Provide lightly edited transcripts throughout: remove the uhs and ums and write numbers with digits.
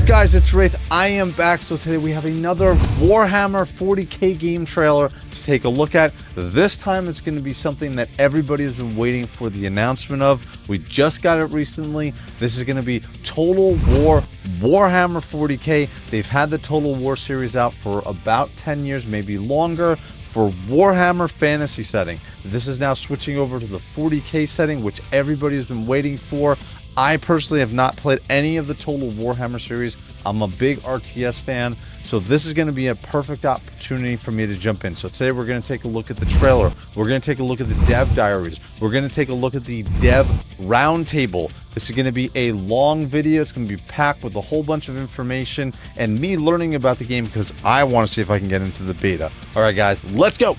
up, guys? It's Wraith. I am back. So today we have another Warhammer 40K game trailer to take a look at. This time it's going to be something that everybody has been waiting for the announcement of. We just got it recently. This is going to be Total War Warhammer 40K. They've had the Total War series out for about 10 years, maybe longer, for Warhammer fantasy setting. This is now switching over to the 40K setting, which everybody has been waiting for. I personally have not played any of the Total Warhammer series. I'm a big RTS fan, so this is going to be a perfect opportunity for me to jump in. So today we're going to take a look at the trailer. We're going to take a look at the dev diaries. We're going to take a look at the dev roundtable. This is going to be a long video. It's going to be packed with a whole bunch of information and me learning about the game because I want to see if I can get into the beta. All right, guys, let's go.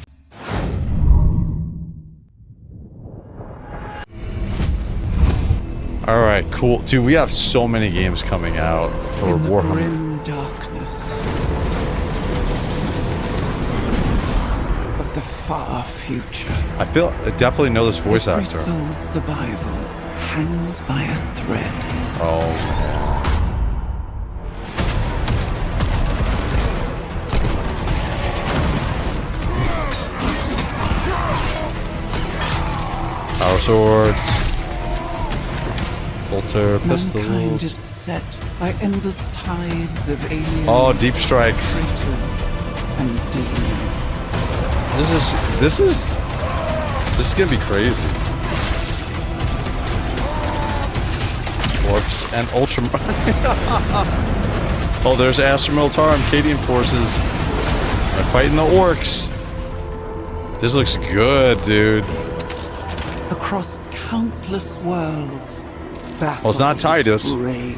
All right, cool. Dude, we have so many games coming out for Warhammer. Grim darkness of the far future. I definitely know this voice Every actor. soul's survival hangs by a thread. Oh, man. Power swords. Bolter, Mankind pistols. is beset by endless tides of aliens. Oh, deep strikes. Traitors and demons. This is gonna be crazy. Orcs and Oh, there's Astra Militarum, Cadian forces. They're fighting the orcs. This looks good, dude. Across countless worlds. Well, it's not Titus. Rage.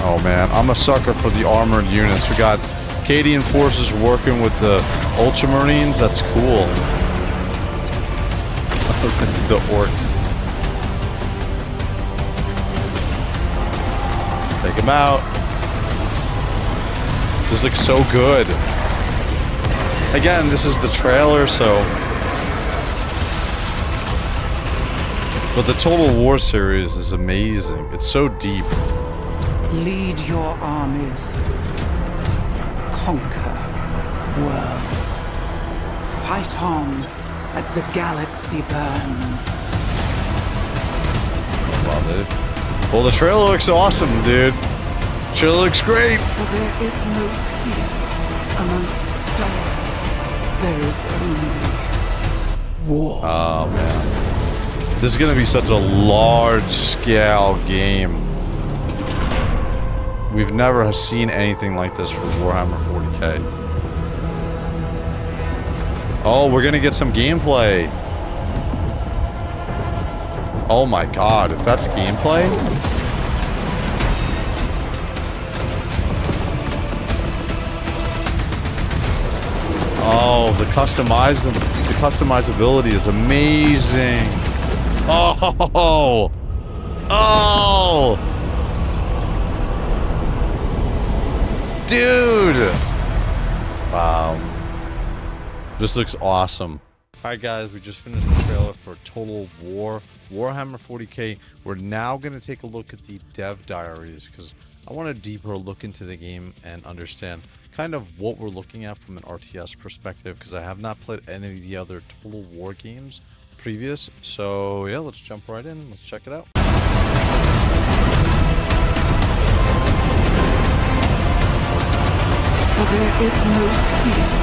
Oh man, I'm a sucker for the armored units. We got Cadian forces working with the Ultramarines. That's cool. The orcs. Take him out. This looks so good. Again, this is the trailer, so. But the Total War series is amazing. It's so deep. Lead your armies. Conquer worlds. Fight on as the galaxy burns. Love it. Well, the trailer looks awesome, dude. Trailer looks great. For there is no peace amongst the stars. There is only war. Oh, man. This is going to be such a large-scale game. We've never seen anything like this for Warhammer 40K. Oh, we're going to get some gameplay. Oh my god, if that's gameplay? Oh, the customizability is amazing. Oh! Oh! Dude! Wow. This looks awesome. Alright guys, we just finished the trailer for Total War Warhammer 40K. We're now going to take a look at the dev diaries because I want a deeper look into the game and understand kind of what we're looking at from an RTS perspective because I have not played any of the other Total War games previous. So yeah, let's jump right in. Let's check it out. For there is no peace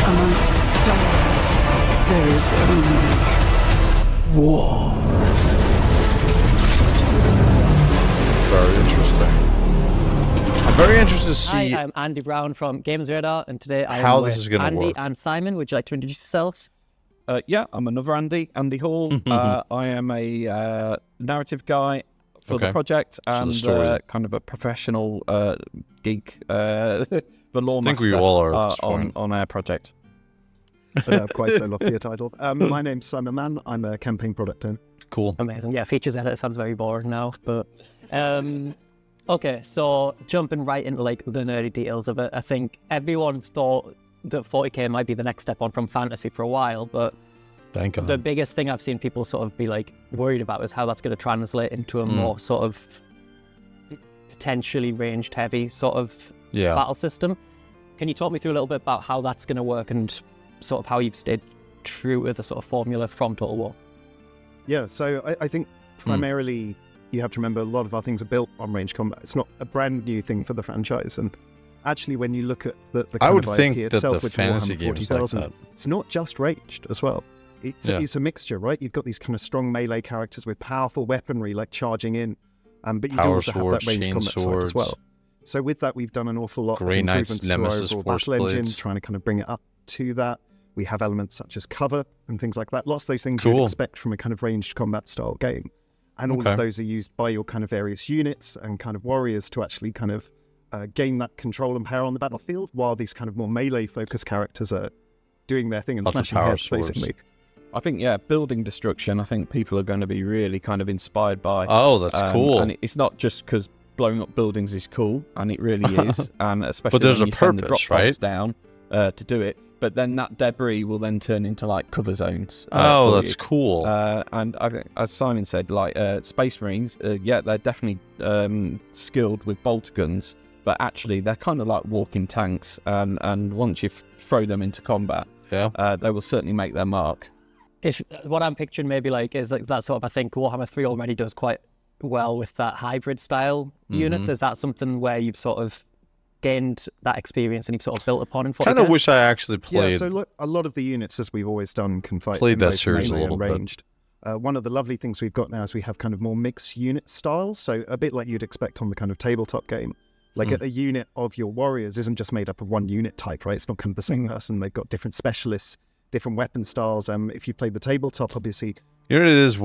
amongst the stars. There is only war. Very interesting. I'm very interested to see. Hi, I'm Andy Brown from Games Radar, and today I how am this with is gonna Andy work. and Simon. Would you like to introduce yourselves? Yeah, I'm another Andy Hall. I am a narrative guy for the project and kind of a professional geek, the lore I think master we all are at this point. on our project. Quite so lofty a title. My name's Simon Mann. I'm a campaign product owner. Cool. Amazing. Yeah, features editor sounds very boring now, but okay. So jumping right into like the nerdy details of it, I think everyone thought that 40k might be the next step on from fantasy for a while, but Thank God. the biggest thing I've seen people sort of be like worried about is how that's going to translate into a more sort of potentially ranged heavy sort of battle system. Can you talk me through a little bit about how that's going to work and sort of how you've stayed true to the sort of formula from Total War? Yeah, so I think primarily you have to remember a lot of our things are built on ranged combat. It's not a brand new thing for the franchise. And actually, when you look at the kind I would of think IP that itself the with fantasy Warhammer games 40,000, like that. it's not just ranged as well. It's a mixture, right? You've got these kind of strong melee characters with powerful weaponry like charging in, but you do also have that ranged combat side as well. So with that, we've done an awful lot of improvements to our overall battle engine, trying to kind of bring it up to that. We have elements such as cover and things like that. Lots of those things you'd expect from a kind of ranged combat style game. And all of those are used by your kind of various units and kind of warriors to actually kind of gain that control and power on the battlefield, while these kind of more melee-focused characters are doing their thing and smashing heads, basically. I think, building destruction, I think people are going to be really kind of inspired by. Oh, that's cool. And it's not just because blowing up buildings is cool, and it really is, and especially but there's when a you send the purpose, drop pods right? down to do it. But then that debris will then turn into like cover zones. That's cool. And as Simon said, like Space Marines, they're definitely skilled with bolt guns, but actually they're kind of like walking tanks. And once you throw them into combat, they will certainly make their mark. If what I'm picturing maybe like is like that sort of, I think Warhammer 3 already does quite well with that hybrid style units. Is that something where you've sort of gained that experience and you've sort of built upon in 40K? Kind of wish I actually played. Yeah, so look, a lot of the units, as we've always done, can fight played in that both series a melee little and bit. ranged. One of the lovely things we've got now is we have kind of more mixed unit styles, so a bit like you'd expect on the kind of tabletop game. Like a unit of your warriors isn't just made up of one unit type, right? It's not kind of the same person. They've got different specialists, different weapon styles. If you played the tabletop, obviously. You know what it is?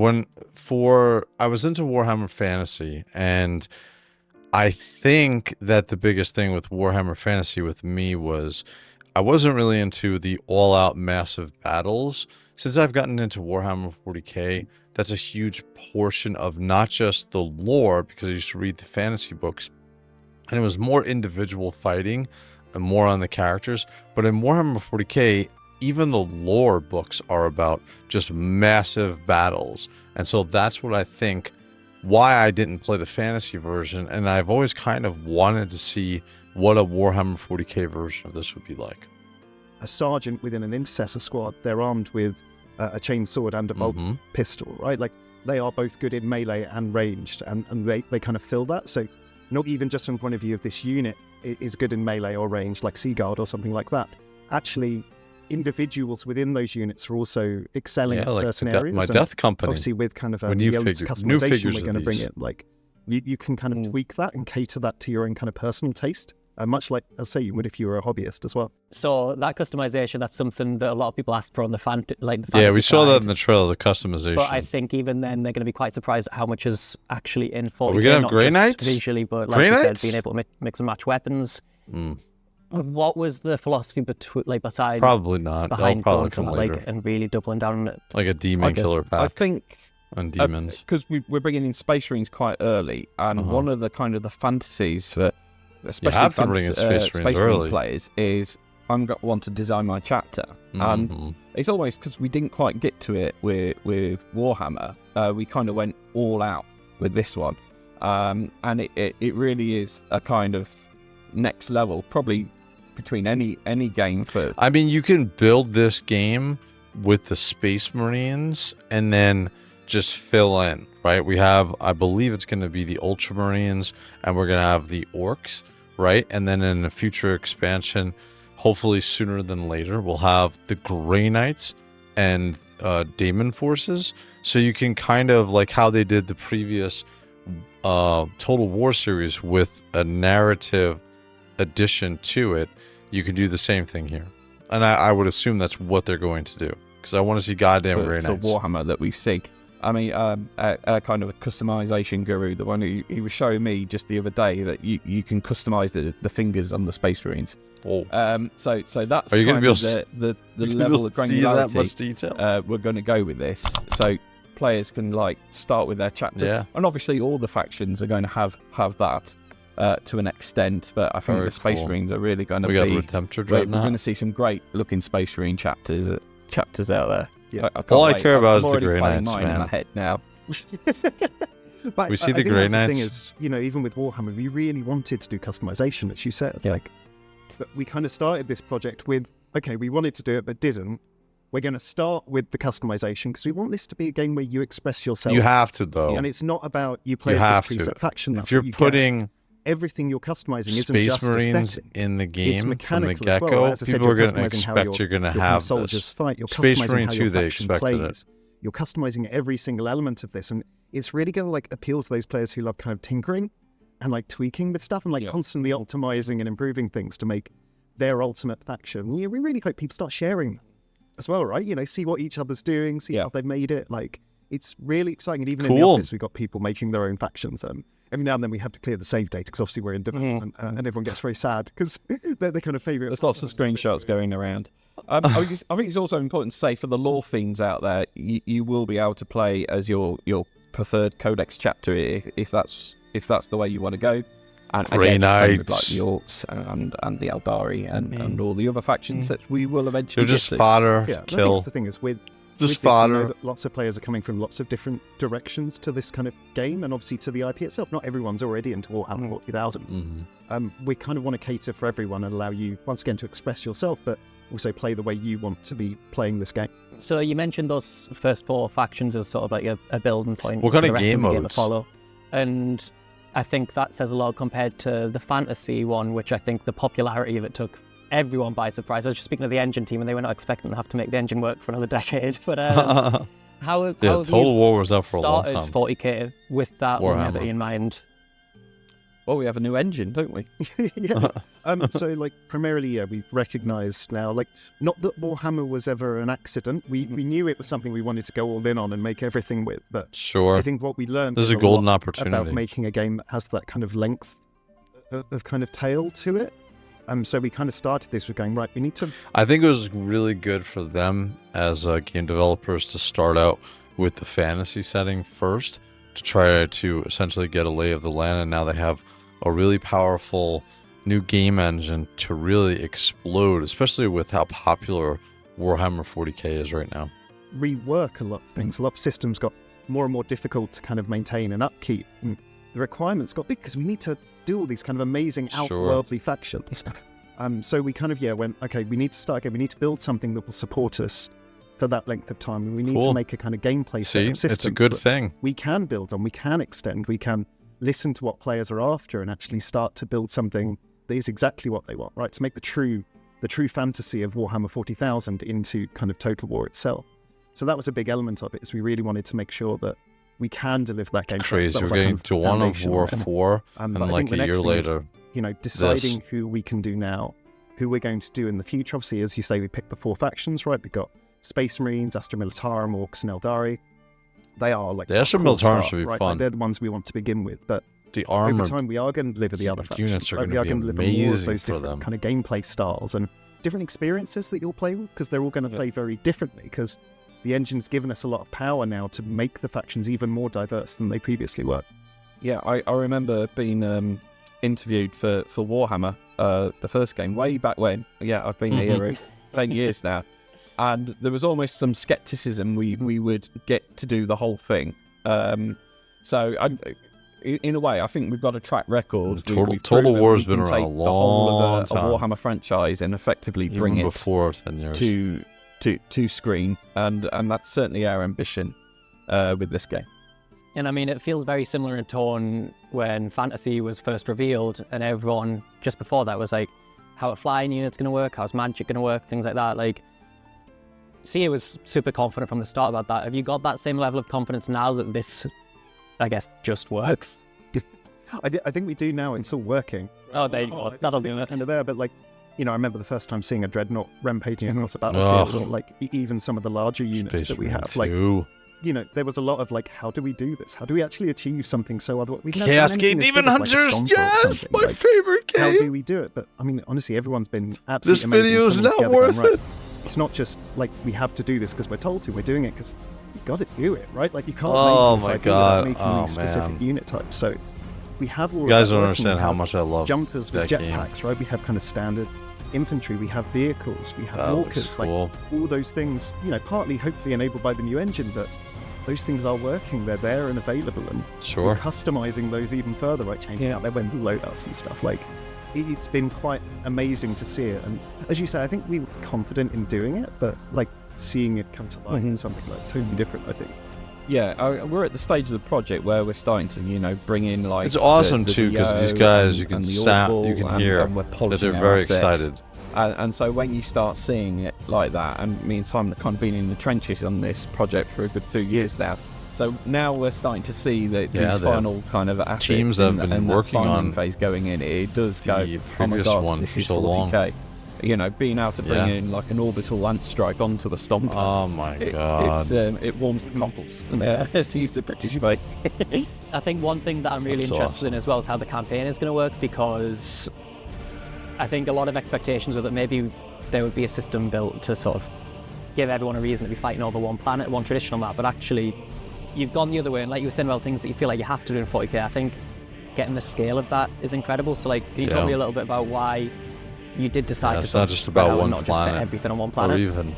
I was into Warhammer Fantasy, and I think that the biggest thing with Warhammer Fantasy with me was I wasn't really into the all-out massive battles. Since I've gotten into Warhammer 40K, that's a huge portion of not just the lore, because I used to read the fantasy books, and it was more individual fighting and more on the characters. But in Warhammer 40K, even the lore books are about just massive battles. And so that's what I think why I didn't play the fantasy version, and I've always kind of wanted to see what a Warhammer 40K version of this would be like. A sergeant within an intercessor squad, they're armed with a chainsword and a bolt pistol, right? Like, they are both good in melee and ranged, and they kind of fill that. So not even just from the point of view of this unit is good in melee or ranged, like Sea Guard or something like that. Actually, individuals within those units are also excelling at like certain areas. My Death Company. Obviously, with kind of new the figures customization we're going to bring these. in, like you can kind of tweak that and cater that to your own kind of personal taste, much like, I'll say, you would if you were a hobbyist as well. So that customization, that's something that a lot of people ask for on the fantasy Yeah, we saw side. that in the trailer, the customization. But I think even then they're going to be quite surprised at how much is actually in 40K. Are we going to have not Grey just Knights? visually, but like Grey you Knights? said, being able to mix and match weapons. What was the philosophy beside Probably not. behind They'll going probably for come that, later. like, and really doubling down on it? Like a demon killer pack. I think on demons. because we're bringing in Space Marines quite early, and one of the kind of the fantasies for especially have to bring in Space Marines early. players is I'm going to want to design my chapter, and it's almost because we didn't quite get to it with Warhammer. We kind of went all out with this one, and it really is a kind of next level, probably between any game for. I mean, you can build this game with the Space Marines and then just fill in, right? We have, I believe it's going to be the Ultramarines, and we're going to have the Orcs, right? And then in a future expansion, hopefully sooner than later, we'll have the Grey Knights and Daemon Forces. So you can kind of, like how they did the previous Total War series with a narrative addition to it, you can do the same thing here. And I would assume that's what they're going to do, because I want to see goddamn Grey Knights. For Warhammer that we see. I mean, a kind of a customization guru, the one he was showing me just the other day, that you can customize the fingers on the Space Marines. Oh. So that's Are you kind gonna of the level of granularity that much detail? we're going to go with this. So players can like start with their chapter, and obviously all the factions are going to have that to an extent. But I think the Space Marines are really going to be. We're going to see some great looking Space Marine chapters out there. Yeah. All I care about is the already Grey playing Knights, mine in man. my head now. But we see the Grey Knights. The thing is, even with Warhammer, we really wanted to do customization, as you said. Yeah. But we kind of started this project with, okay, we wanted to do it, but didn't. We're going to start with the customization because we want this to be a game where you express yourself. You have to, though. And it's not about you play as this preset faction. If you're putting everything you're customizing isn't Space just Marines aesthetic. in the game from the mechanical as get-go, well. As I said, people are you're going to customizing how expect you're going to your have soldiers this. fight. You're Space customizing Marine how 2, your they faction expected plays. it. You're customizing every single element of this, and it's really going to appeal to those players who love kind of tinkering and tweaking with stuff and constantly optimizing and improving things to make their ultimate faction. We really hope people start sharing them as well, right? See what each other's doing, see how they've made it. It's really exciting. And even in the office, we've got people making their own factions. Every now and then we have to clear the save data because obviously we're in development, and everyone gets very sad because they're the kind of favourite. There's lots of screenshots going around. I think it's also important to say for the lore fiends out there, you will be able to play as your preferred codex chapter if that's the way you want to go. And Grey Knights, the Orcs and the Eldari and all the other factions that we will eventually. They're just fodder to kill. That's the thing is with just fodder. We know that lots of players are coming from lots of different directions to this kind of game, and obviously to the IP itself. Not everyone's already into Warhammer 40,000. We kind of want to cater for everyone and allow you once again to express yourself, but also play the way you want to be playing this game. So you mentioned those first 4 factions as sort of a building point. What kind for of the rest game of the game modes? to follow, and I think that says a lot compared to the fantasy one, which I think the popularity of it took everyone by surprise. I was just speaking to the engine team, and they were not expecting to have to make the engine work for another decade. But how have Total War was up for a long time. Started 40k with that longevity in mind. Well, we have a new engine, don't we? Yeah. So, primarily, we've recognised now, not that Warhammer was ever an accident. We knew it was something we wanted to go all in on and make everything with. But I think what we learned is a golden opportunity about making a game that has that kind of length of kind of tail to it. So we kind of started this with going, right, we need to... I think it was really good for them as game developers to start out with the fantasy setting first to try to essentially get a lay of the land, and now they have a really powerful new game engine to really explode, especially with how popular Warhammer 40K is right now. Rework a lot of things. A lot of systems got more and more difficult to kind of maintain and upkeep. And the requirements got big because we need to do all these kind of amazing outworldly factions. So we kind of went, okay, we need to start again. We need to build something that will support us for that length of time. And we need to make a kind of gameplay set of systems. It's a good thing. We can build on, we can extend, we can listen to what players are after and actually start to build something that is exactly what they want, right? To make the true fantasy of Warhammer 40,000 into kind of Total War itself. So that was a big element of it, is we really wanted to make sure that we can deliver that game. Crazy. We're getting to one of War 4 and like a year later. Is, deciding who we can do now, who we're going to do in the future. Obviously, as you say, we picked the 4 factions, right? We've got Space Marines, Astra Militarum, Orcs, and Eldari. They are the Astra Militarum should be right? fun. They're the ones we want to begin with, but the armor over time we are going to deliver the other factions. Units are right? going to be deliver amazing more of those for different them. kind of gameplay styles and different experiences that you'll play with, because they're all going to play very differently, because the engine's given us a lot of power now to make the factions even more diverse than they previously were. Yeah, I remember being interviewed for Warhammer, the first game, way back when. Yeah, I've been here 10 years now. And there was almost some skepticism we would get to do the whole thing. So in a way, I think we've got a track record. Total War has been around a long time. A Warhammer franchise and effectively bring it before 10 years. to screen, and that's certainly our ambition with this game. And I mean, it feels very similar in tone when Fantasy was first revealed, and everyone just before that was like, how a flying unit's going to work, how's magic going to work, things like that. Like, CA was super confident from the start about that. Have you got that same level of confidence now that this, I guess, just works? I think we do now. It's all working. Oh, there you go. That'll do it. And there, but I remember the first time seeing a Dreadnought rampaging across the battlefield, or even some of the larger units Space that we have. There was a lot of how do we do this? How do we actually achieve something so otherwise? Cascade Demon Hunters, yes, my favorite game. How do we do it? But I mean, honestly, everyone's been absolutely amazing. This video is not worth it. It's not just we have to do this because we're told to. We're doing it because you've got to do it, right? You can't make these specific unit types. So we have all. You guys don't understand how much I love jumpers with jetpacks, right? We have kind of standard infantry. We have vehicles. We have walkers. Cool. All those things. Partly hopefully enabled by the new engine, but those things are working. They're there and available, and we're customizing those even further, right? Changing out their window loadouts and stuff. Like, it's been quite amazing to see it. And as you say, I think we were confident in doing it, but like seeing it come to life is something like totally different, I think. Yeah, we're at the stage of the project where we're starting to, bring in like. It's awesome too, because these guys, you can hear that they're very excited. And so when you start seeing it like that, and me and Simon have kind of been in the trenches on this project for a good 2 years now. So now we're starting to see that these final kind of assets teams have been working on phase going in. It does go, oh my god, this is 40k. Being able to bring in like an orbital lance strike onto the Stomper. Oh my god. It warms the cockles, to use the British phrase. I think one thing that I'm really interested in as well is how the campaign is going to work, because I think a lot of expectations were that maybe there would be a system built to sort of give everyone a reason to be fighting over one planet, one traditional map, but actually you've gone the other way, and like you were saying about things that you feel like you have to do in 40k, I think getting the scale of that is incredible. So like, can you talk me a little bit about why you did decide to it's not just about one not planet, just set everything on one planet, or even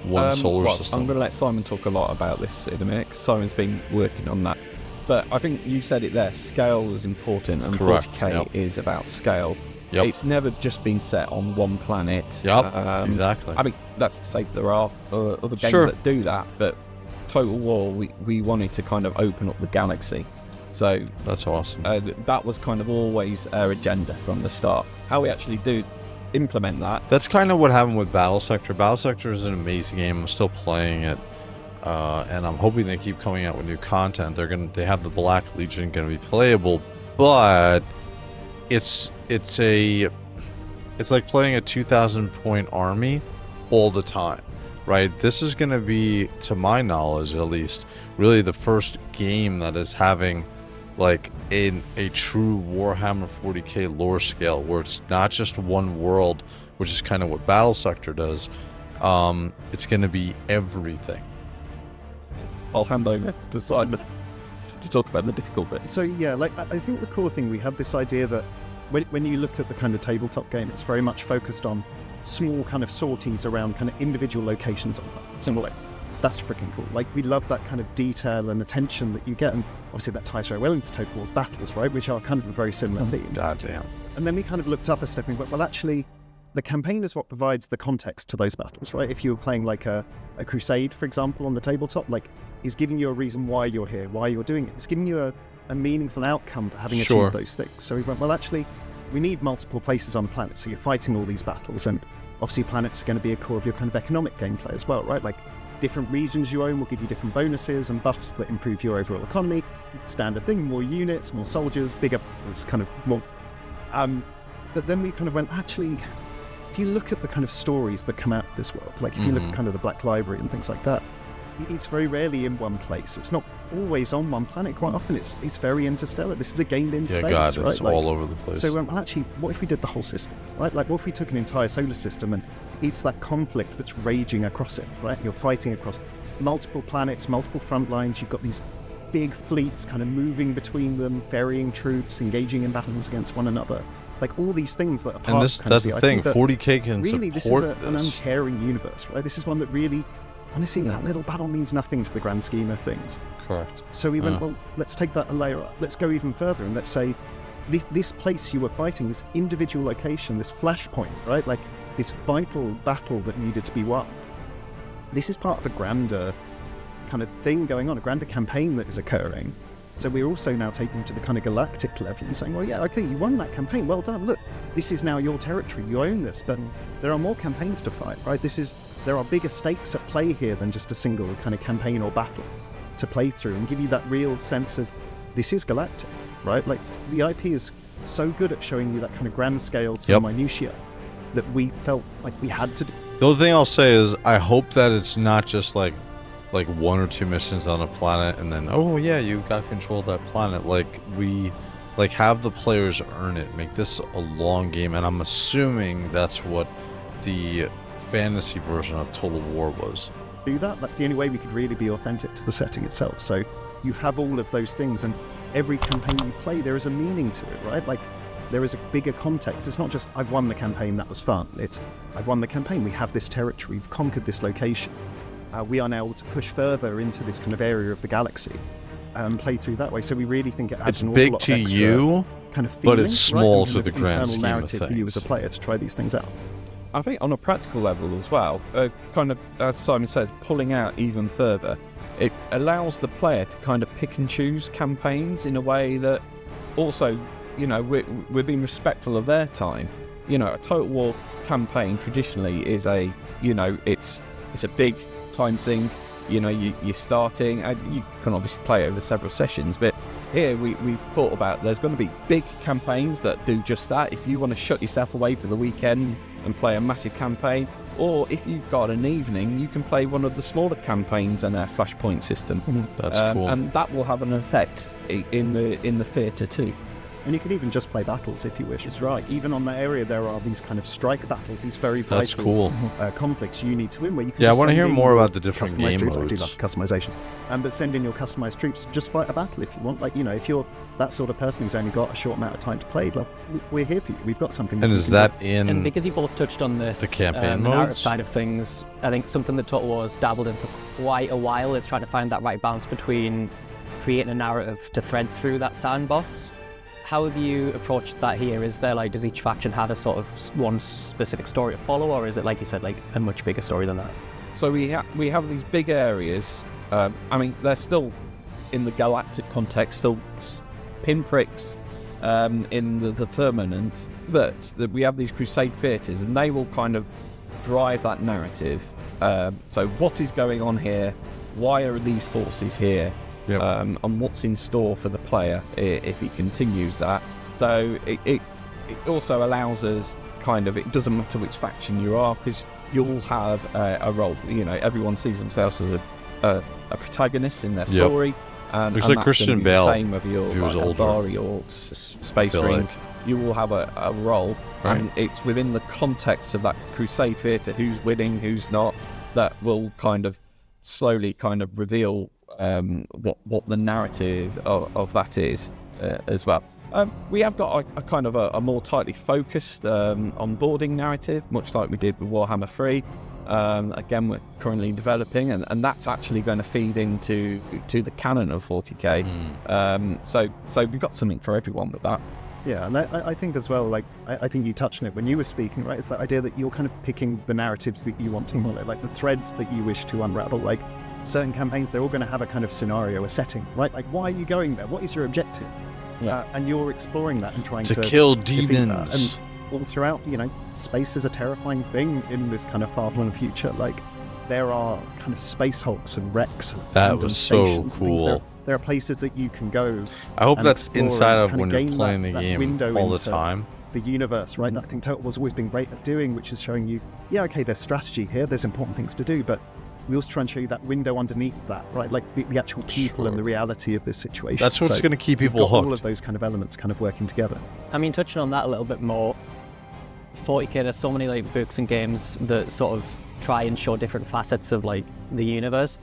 one solar system. I'm going to let Simon talk a lot about this in a minute, because Simon's been working on that. But I think you said it there, scale is important, and 40k is about scale. It's never just been set on one planet. Exactly. I mean, that's to say there are other games that do that, but Total War, we wanted to kind of open up the galaxy. So that's awesome. That was kind of always our agenda from the start. How we actually do implement that. That's kind of what happened with Battle Sector. Battle Sector is an amazing game. I'm still playing it, and I'm hoping they keep coming out with new content. They have the Black Legion going to be playable, but it's like playing a 2,000 point army all the time, right? This is going to be, to my knowledge at least, really the first game that is having like a true Warhammer 40k lore scale, where it's not just one world, which is kind of what Battle Sector does. It's going to be everything. I'll hand over to Simon to talk about the difficult bit. So yeah, like I think the core thing, we have this idea that when you look at the kind of tabletop game, it's very much focused on small kind of sorties around kind of individual locations on planets. And we're like, that's freaking cool. Like, we love that kind of detail and attention that you get, and obviously that ties very well into Total War's battles, right, which are kind of a very similar theme. Goddamn. And then we kind of looked up a step and went, well, actually, the campaign is what provides the context to those battles, right? If you were playing like a crusade, for example, on the tabletop, like, is giving you a reason why you're here, why you're doing it. It's giving you a meaningful outcome to having achieved those things. So we went, well, actually, we need multiple places on the planet, so you're fighting all these battles, and obviously planets are going to be a core of your kind of economic gameplay as well, right? Like, different regions you own will give you different bonuses and buffs that improve your overall economy. Standard thing, more units, more soldiers, bigger, is kind of more. But then we kind of went, actually, if you look at the kind of stories that come out of this world, like if you look at kind of the Black Library and things like that, it's very rarely in one place. It's not always on one planet. Quite often it's very interstellar. This is a game in space, God, right? It's all over the place. So well, actually, what if we did the whole system, right? Like, what if we took an entire solar system and it's that conflict that's raging across it, right? You're fighting across multiple planets, multiple front lines. You've got these big fleets kind of moving between them, ferrying troops, engaging in battles against one another. Like, all these things that are part of that's the thing. 40k can really, support this is an uncaring universe, right? This is one that really, honestly, that little battle means nothing to the grand scheme of things. Correct. So we went, well, let's take that a layer up. Let's go even further, and let's say this place you were fighting, this individual location, this flashpoint, right? Like, this vital battle that needed to be won. This is part of a grander kind of thing going on, a grander campaign that is occurring. So we're also now taking it to the kind of galactic level and saying, well, yeah, okay, you won that campaign, well done. Look, this is now your territory, you own this, but there are more campaigns to fight, right? There are bigger stakes at play here than just a single kind of campaign or battle to play through, and give you that real sense of, this is galactic, right? Like, the IP is so good at showing you that kind of grand scale to the minutiae that we felt like we had to do. The other thing I'll say is, I hope that it's not just like one or two missions on a planet and then, oh yeah, you got control of that planet. Like, we have the players earn it, make this a long game, and I'm assuming that's what the fantasy version of Total War was. Do that's the only way we could really be authentic to the setting itself. So you have all of those things, and every campaign you play, there is a meaning to it, right? Like, there is a bigger context. It's not just, I've won the campaign, that was fun. It's, I've won the campaign, we have this territory, we've conquered this location. we are now able to push further into this kind of area of the galaxy and play through that way. So we really think it adds an awful lot of extra you, kind of feeling, but it's small right? to the grand scheme narrative of for you things. as a player to try these things out. I think on a practical level as well, kind of, as Simon said, pulling out even further, it allows the player to kind of pick and choose campaigns in a way that also, you know, we're being respectful of their time. You know, a Total War campaign traditionally is a, you know, it's a big time sink. You know, you're starting, and you can obviously play over several sessions, but here we've thought about there's going to be big campaigns that do just that. If you want to shut yourself away for the weekend and play a massive campaign, or if you've got an evening, you can play one of the smaller campaigns and our flashpoint system. That's cool. And that will have an effect in the theatre too. And you can even just play battles if you wish. It's right. Even on that area, there are these kind of strike battles, these very vital conflicts you need to win. Where you can I want to hear more about the different game troops. modes. I do love customization. But send in your customized troops. Just fight a battle if you want. Like, you know, if you're that sort of person who's only got a short amount of time to play, like, we're here for you. We've got something. And is that in? And because you both touched on this, the campaign the narrative modes? side of things, I think something that Total War's dabbled in for quite a while is trying to find that right balance between creating a narrative to thread through that sandbox. How have you approached that here? Is there, like, does each faction have a sort of one specific story to follow, or is it, like you said, like a much bigger story than that? So we have these big areas. I mean, they're still in the galactic context, still pinpricks in the firmament, but we have these crusade theatres, and they will kind of drive that narrative. So what is going on here? Why are these forces here? Yep. And what's in store for the player if he continues that. So it also allows us kind of, it doesn't matter which faction you are, because you'll have a role. You know, everyone sees themselves as a protagonist in their story. And looks like that's Christian gonna be Bale the same of your if he was older. Atari or Space Marines. You will have a role, Right. and it's within the context of that crusade theatre, who's winning, who's not, that will kind of slowly kind of reveal what the narrative of that is as well. We have got a kind of a more tightly focused onboarding narrative, much like we did with Warhammer 3. Again, we're currently developing, and that's actually going to feed into the canon of 40k. So we've got something for everyone with that. Yeah, and I think as well, like, I think you touched on it when you were speaking, right? It's that idea that you're kind of picking the narratives that you want to follow, like the threads that you wish to unravel. Like, certain campaigns, they're all going to have a kind of scenario, a setting, right? Like, why are you going there? What is your objective? And you're exploring that and trying to kill defeat demons. that. And all throughout, you know, space is a terrifying thing in this kind of far-flung future. Like, there are kind of space hulks and wrecks. And That was so cool. There are places that you can go. I hope and that's explore inside and of kind when you're gain playing that the game window all the into time. The universe, right? I think Total War's always been great at doing, which is showing you, yeah, okay, there's strategy here, there's important things to do, but we also try and show you that window underneath that, right? Like the actual people and the reality of this situation. That's what's going to keep people got hooked. all of those kind of elements kind of working together. I mean, touching on that a little bit more, 40k, there's so many like books and games that sort of try and show different facets of like the universe.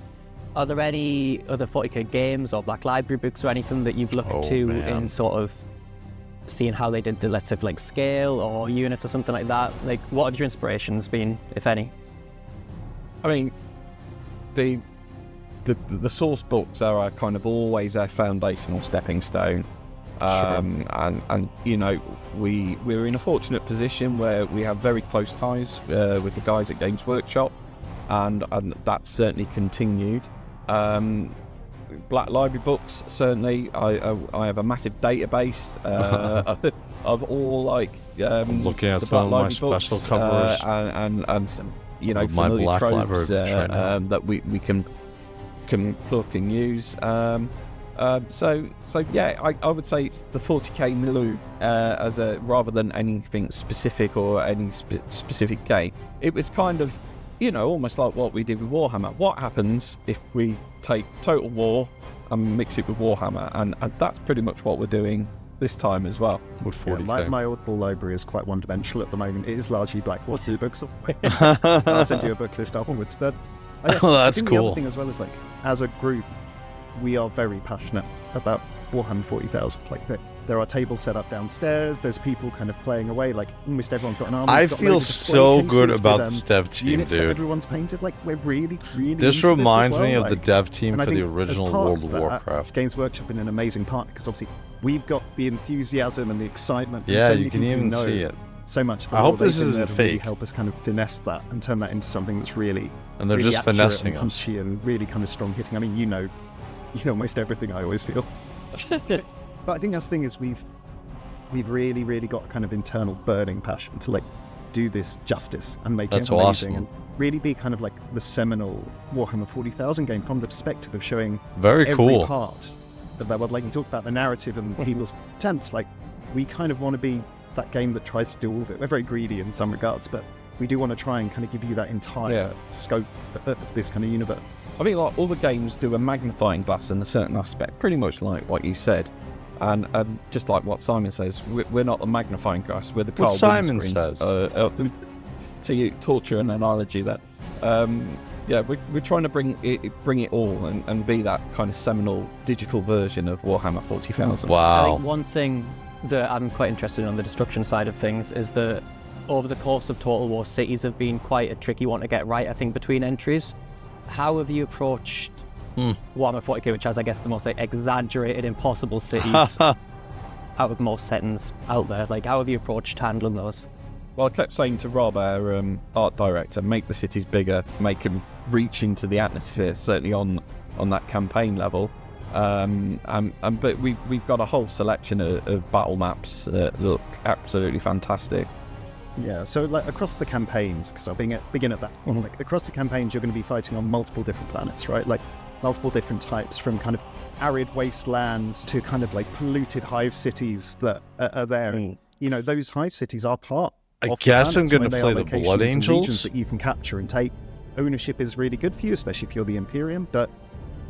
Are there any other 40k games or Black Library books or anything that you've looked to in sort of seeing how they did the, let's say, like scale or units or something like that? Like, what have your inspirations been, if any? I mean, the source books are kind of always our foundational stepping stone. And you know, we're in a fortunate position where we have very close ties with the guys at Games Workshop, and that's certainly continued. Black Library books, certainly. I have a massive database of all like looking at the some Black of my Library special books, covers and some, you know, my familiar Black tropes Library that we can plug and use. So yeah, I would say it's the 40k milieu as a, rather than anything specific or any specific game. It was kind of, you know, almost like what we did with Warhammer. What happens if we take Total War and mix it with Warhammer? And that's pretty much what we're doing this time as well. With 40k. Yeah, my Audible library is quite one-dimensional at the moment. It is largely Black Water books. I'll send you a book list afterwards. But I that's think cool. The other thing as well is, like, as a group, we are very passionate about Warhammer 40,000. Like, There are tables set up downstairs. There's people kind of playing away. Like almost everyone's got an army. I feel so good about this dev team, units dude. That everyone's painted. Like we're really This reminds me of like, the dev team for the the original World of Warcraft. Games Workshop in an amazing partner because obviously we've got the enthusiasm and the excitement. Yeah, so you can even see it. So much. I hope this isn't fake. Really help us kind of finesse that and turn that into something that's really. And they're really just finessing and punchy and really kind of strong hitting. I mean, you know almost everything. I always feel. But I think that's the thing is we've really got kind of internal burning passion to like do this justice and make it amazing awesome. and really be kind of like the seminal Warhammer 40,000 game from the perspective of showing very every cool part of that world. Like you talk about the narrative and people's intents, like we kind of want to be that game that tries to do all of it. We're very greedy in some regards, but we do want to try and kind of give you that entire scope of this kind of universe. I mean, like all the games do a magnifying glass in a certain aspect, pretty much like what you said. And just like what Simon says, we're not the magnifying glass, we're the Carl Simon windscreen. says. To you torture an analogy that, we're trying to bring it all and be that kind of seminal digital version of Warhammer 40,000. Wow. I think one thing that I'm quite interested in on the destruction side of things is that over the course of Total War, cities have been quite a tricky one to get right, I think, between entries. How have you approached Warhammer 40K, which has, I guess, the most exaggerated, impossible cities out of most settings out there? Like, how have you approached handling those? Well, I kept saying to Rob, our art director, make the cities bigger, make them reach into the atmosphere, certainly on that campaign level. But we've got a whole selection of battle maps that look absolutely fantastic. Yeah, so like across the campaigns, because I'll begin at that. Like across the campaigns, you're going to be fighting on multiple different planets, right? Like multiple different types, from kind of arid wastelands to kind of like polluted hive cities that are there. And, those hive cities are part. I guess I'm going to play the Blood Angels that you can capture and take. Ownership is really good for you, especially if you're the Imperium, but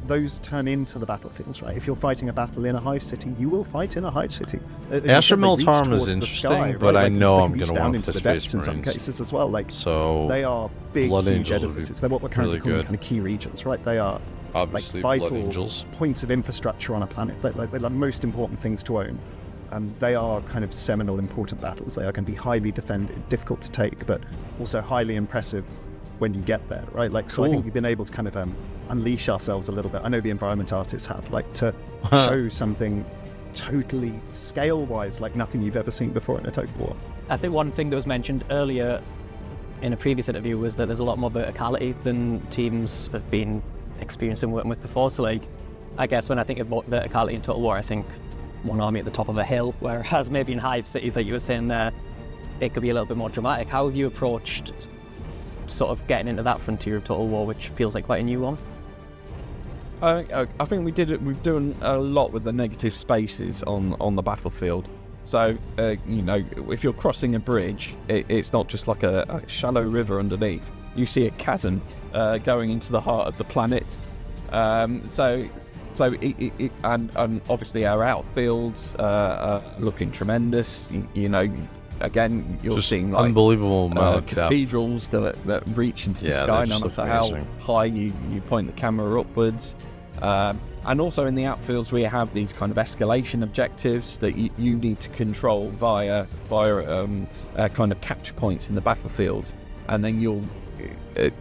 those turn into the battlefields, right? If you're fighting a battle in a hive city, you will fight in a hive city. Astra Militarum is interesting, but I know I'm going to want to play Space Marines in some cases as well. Like, so they are big, Blood huge Angels edifices. They're what we're currently calling kind of key regions, right? They are obviously like Blood vital Angels. points of infrastructure on a planet. They're the most important things to own. They are kind of seminal, important battles. They are going to be highly defended, difficult to take, but also highly impressive when you get there, right? Like, so I think we've been able to kind of unleash ourselves a little bit. I know the environment artists have, like, to show something totally scale-wise like nothing you've ever seen before in a Total War. I think one thing that was mentioned earlier in a previous interview was that there's a lot more verticality than teams have been experiencing working with before. So, like, I guess when I think of verticality in Total War, I think one army at the top of a hill, whereas maybe in hive cities, like you were saying there, it could be a little bit more dramatic. How have you approached sort of getting into that frontier of Total War, which feels like quite a new one? I think we've done a lot with the negative spaces on the battlefield. So, if you're crossing a bridge, it's not just like a shallow river underneath. You see a chasm going into the heart of the planet. And obviously our outfields are looking tremendous. Again, you're just seeing like unbelievable amount of cathedrals that reach into the sky, no matter how high you point the camera upwards. And also in the outfields, we have these kind of escalation objectives that you need to control via kind of capture points in the battlefield, and then you'll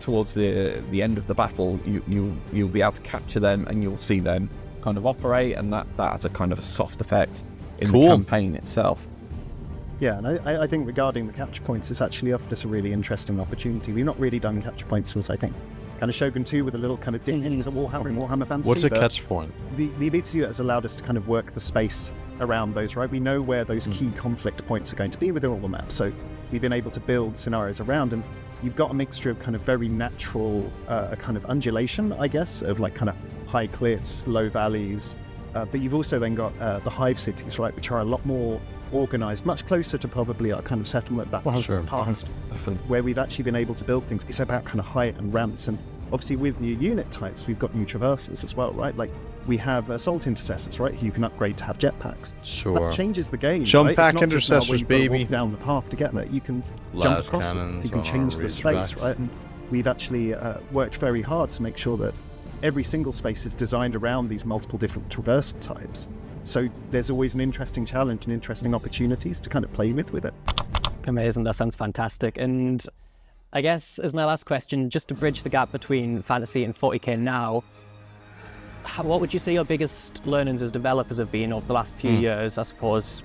towards the end of the battle, you'll be able to capture them, and you'll see them kind of operate, and that has a kind of a soft effect in the campaign itself. Yeah, and I think regarding the capture points, it's actually offered us a really interesting opportunity. We've not really done capture points since, I think, kind of Shogun 2 with a little kind of dip into Warhammer and Warhammer Fantasy. What's a catch point? The ability to do it has allowed us to kind of work the space around those, right? We know where those key conflict points are going to be within all the maps, so we've been able to build scenarios around, and you've got a mixture of kind of very natural kind of undulation, I guess, of like kind of high cliffs, low valleys, but you've also then got the hive cities, right, which are a lot more organised, much closer to probably our kind of settlement that has passed, where we've actually been able to build things. It's about kind of height and ramps, and obviously with new unit types, we've got new traversals as well, right? Like we have assault intercessors, right, who you can upgrade to have jetpacks. Sure. That changes the game. Jump pack right? intercessors, baby. Walk down the path to get there. You can jump across them. You can change the space, right? And we've actually worked very hard to make sure that every single space is designed around these multiple different traverse types. So there's always an interesting challenge and interesting opportunities to kind of play with it. Amazing, that sounds fantastic. And I guess as my last question, just to bridge the gap between fantasy and 40k now, what would you say your biggest learnings as developers have been over the last few years, I suppose,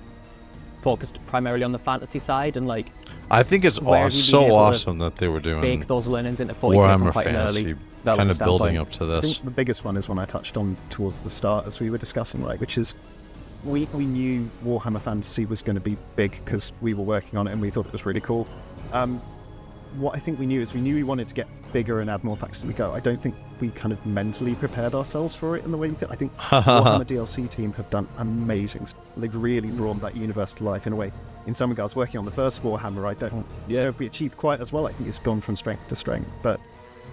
focused primarily on the fantasy side, and like, I think it's so awesome that they were doing bake those learnings into 40k Warhammer quite fantasy, early, kind of building up to this. I think the biggest one is one I touched on towards the start as we were discussing, right, which is we knew Warhammer Fantasy was going to be big because we were working on it and we thought it was really cool. What I think we knew is we wanted to get bigger and add more factions as we go. I don't think we kind of mentally prepared ourselves for it in the way we could. I think Warhammer DLC team have done amazing stuff. They've really brought that universe to life in a way. In some regards, working on the first Warhammer, I don't know if we achieved quite as well. I think it's gone from strength to strength. But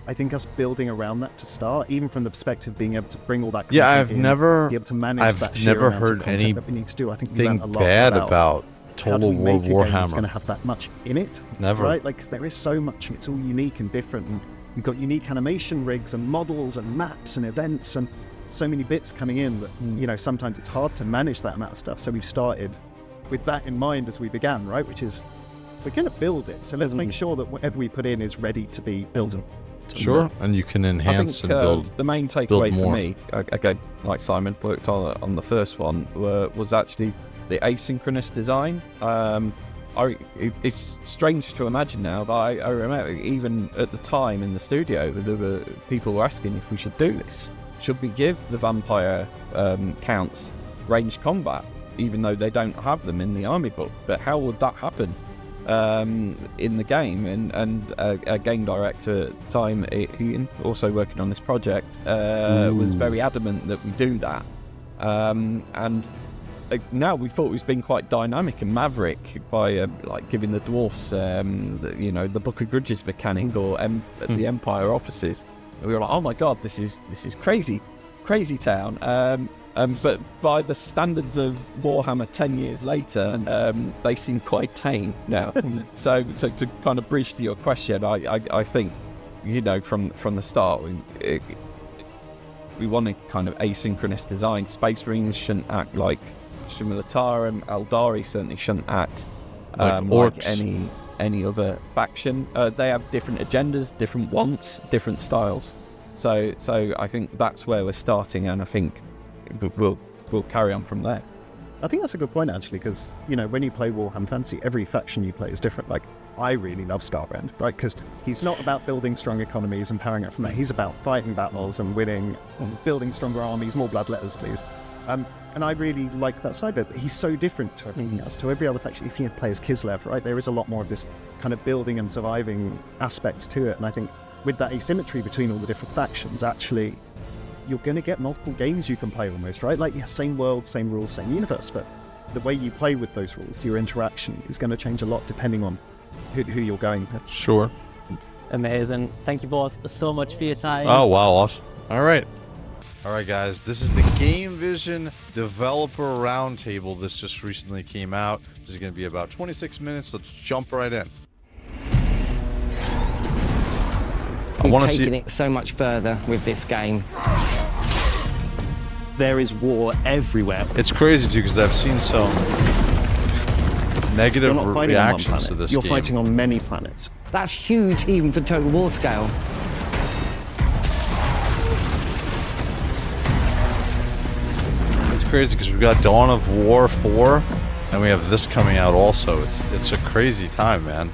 I think us building around that to start, even from the perspective of being able to bring all that content be able to manage that sheer amount of content that we need to do. I think we learned a lot bad about Total War Warhammer. It's going to have that much in it. Never. Right? Like, 'cause there is so much and it's all unique and different. And we've got unique animation rigs and models and maps and events and so many bits coming in that, you know, sometimes it's hard to manage that amount of stuff. So we've started with that in mind as we began, right? Which is, we're going to build it. So let's make sure that whatever we put in is ready to be built. Sure, and you can enhance and build. The main takeaway for me, again, like Simon worked on the first one, was actually the asynchronous design. It's strange to imagine now, but I remember even at the time in the studio, there were people were asking if we should do this. Should we give the vampire counts ranged combat, even though they don't have them in the army book? But how would that happen in the game? And a game director at the time, Ian, also working on this project, was very adamant that we do that. And now we thought it was being quite dynamic and maverick by like giving the dwarfs, the Book of Grudges mechanic or the Empire offices. And we were like, oh my god, this is crazy town. But by the standards of Warhammer 10 years later, they seem quite tame now. So to kind of bridge to your question, I think, you know, from the start, we wanted kind of asynchronous design. Space Marines shouldn't act like Shimalatar, and Eldari certainly shouldn't act like any other faction. They have different agendas, different wants, different styles. So I think that's where we're starting, and I think we'll carry on from there. I think that's a good point, actually, because, you know, when you play Warhammer Fantasy, every faction you play is different. Like, I really love Scarbrand, right? Because he's not about building strong economies and powering up from there. He's about fighting battles and winning, and building stronger armies, more bloodletters, please. And I really like that side of it. He's so different to everything else, to every other faction. If you play as Kislev, right, there is a lot more of this kind of building and surviving aspect to it. And I think with that asymmetry between all the different factions, actually, you're going to get multiple games you can play almost, right? Like, yeah, same world, same rules, same universe, but the way you play with those rules, your interaction is going to change a lot depending on who you're going with. Sure. Amazing. Thank you both so much for your time. Oh, wow, awesome. All right, guys, this is the Game Vision Developer Roundtable. This just recently came out. This is going to be about 26 minutes. Let's jump right in. We've taken it so much further with this game. There is war everywhere. It's crazy too, because I've seen some negative reactions to this game. You're fighting on many planets. That's huge, even for Total War scale. It's crazy because we've got Dawn of War 4, and we have this coming out also. It's a crazy time, man.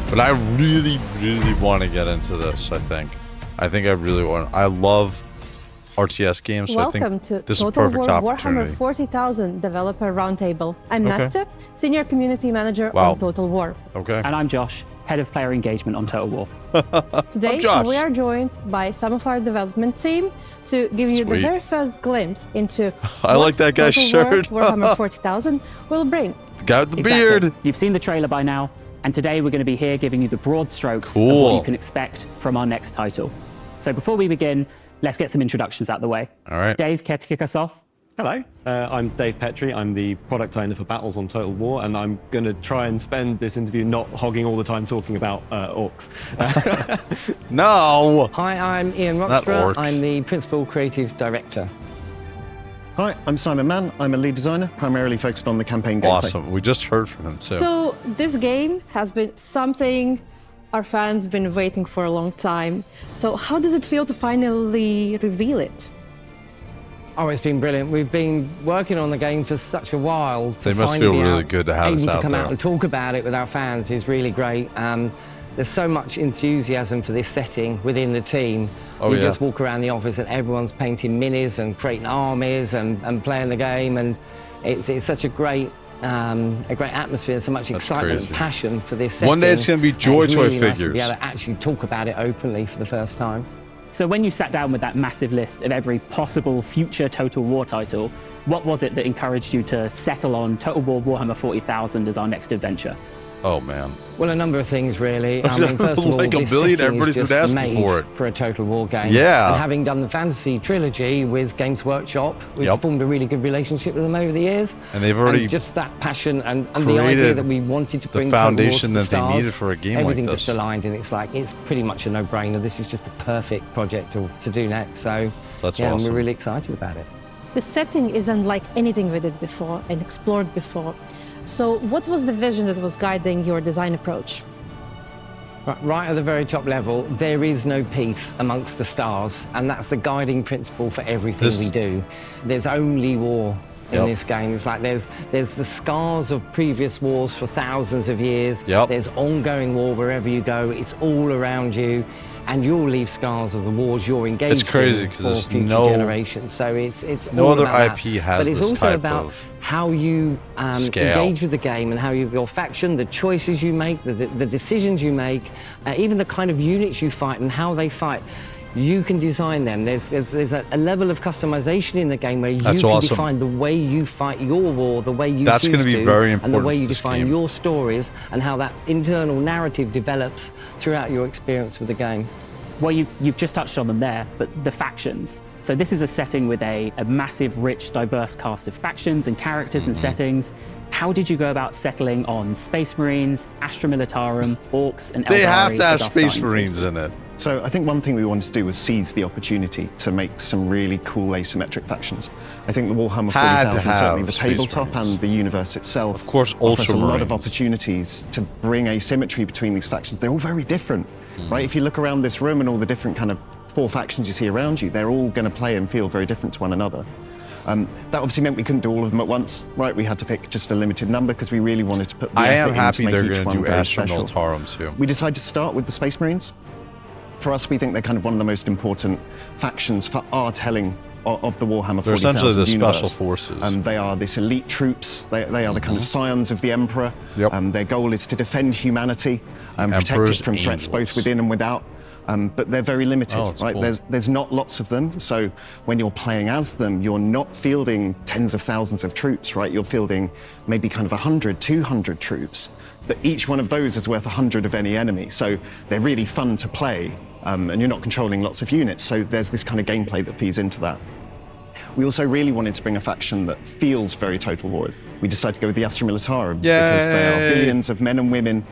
But I really, really want to get into this, I think. I really want. I love RTS games, so Welcome I think to this is a Total perfect War opportunity. Warhammer 40,000 Developer Roundtable. I'm Nastya, Senior Community Manager on Total War. Okay. And I'm Josh, Head of Player Engagement on Total War. Today, we are joined by some of our development team to give you the very first glimpse into I like that guy's shirt. War Warhammer 40,000 will bring. The guy with the beard. You've seen the trailer by now, and today we're going to be here giving you the broad strokes of what you can expect from our next title. So before we begin, let's get some introductions out of the way. All right. Dave, care to kick us off? Hello, I'm Dave Petrie. I'm the product owner for Battles on Total War, and I'm going to try and spend this interview not hogging all the time talking about orcs. No! Hi, I'm Ian Roxburgh. I'm the Principal Creative Director. Hi, I'm Simon Mann. I'm a lead designer, primarily focused on the campaign gameplay. Awesome. We just heard from him too. So this game has been something our fans have been waiting for a long time. So how does it feel to finally reveal it? Oh, it's been brilliant. We've been working on the game for such a while. They must feel really good to have us out there. Able to come out and talk about it with our fans is really great. There's so much enthusiasm for this setting within the team. You just walk around the office and everyone's painting minis and creating armies and playing the game, and it's such a great atmosphere, so much excitement and passion for this setting. One day it's going to be Joy Toy really figures. Nice to be able to actually talk about it openly for the first time. So when you sat down with that massive list of every possible future Total War title, what was it that encouraged you to settle on Total War Warhammer 40,000 as our next adventure? Oh man. Well, a number of things really. I mean, first of all, like this a billion, setting everybody's is been just asking made for it. for a Total War game. Yeah. And having done the fantasy trilogy with Games Workshop, we've formed a really good relationship with them over the years. And they've already just that passion and the idea that we wanted to bring the foundation Total War to the that they stars, needed for a game everything like this. just aligned, and it's pretty much a no-brainer. This is just the perfect project to do next. So that's yeah, awesome. and we're really excited about it. The setting is unlike anything we did before and explored before. So what was the vision that was guiding your design approach? Right at the very top level, there is no peace amongst the stars, and that's the guiding principle for everything we do. There's only war in this game. It's like there's the scars of previous wars for thousands of years. There's ongoing war wherever you go. It's all around you, and you'll leave scars of the wars you're engaged in for future generations. So it's no all other about IP that. has But it's this also type about of how you engage with the game and how your faction, the choices you make, the decisions you make, even the kind of units you fight and how they fight. You can design them. There's a level of customization in the game where you can define the way you fight your war, the way you That's going to be very important, and the way you define your stories, and how that internal narrative develops throughout your experience with the game. Well, you've just touched on them there, but the factions. So this is a setting with a massive, rich, diverse cast of factions and characters and settings. How did you go about settling on Space Marines, Astra Militarum, Orcs, and Eldari? They have to have Space Marines in it. So I think one thing we wanted to do was seize the opportunity to make some really cool asymmetric factions. I think the Warhammer 40,000, certainly the tabletop and the universe itself, of course, offers a lot of opportunities to bring asymmetry between these factions. They're all very different, right? If you look around this room and all the different kind of 4 factions you see around you, they're all going to play and feel very different to one another. That obviously meant we couldn't do all of them at once, right? We had to pick just a limited number because we really wanted to put the effort in to make each one very special. Too. We decided to start with the Space Marines. For us, we think they're kind of one of the most important factions for our telling of the Warhammer 40,000 They're essentially the universe. special forces. They are this elite troops. They are the kind of scions of the Emperor. Their goal is to defend humanity, protect it from threats both within and without. But they're very limited, right? Cool. There's not lots of them, so when you're playing as them, you're not fielding tens of thousands of troops, right? You're fielding maybe kind of 100, 200 troops, but each one of those is worth 100 of any enemy, so they're really fun to play, and you're not controlling lots of units, so there's this kind of gameplay that feeds into that. We also really wanted to bring a faction that feels very Total War. We decided to go with the Astra Militarum because they are billions of men and women.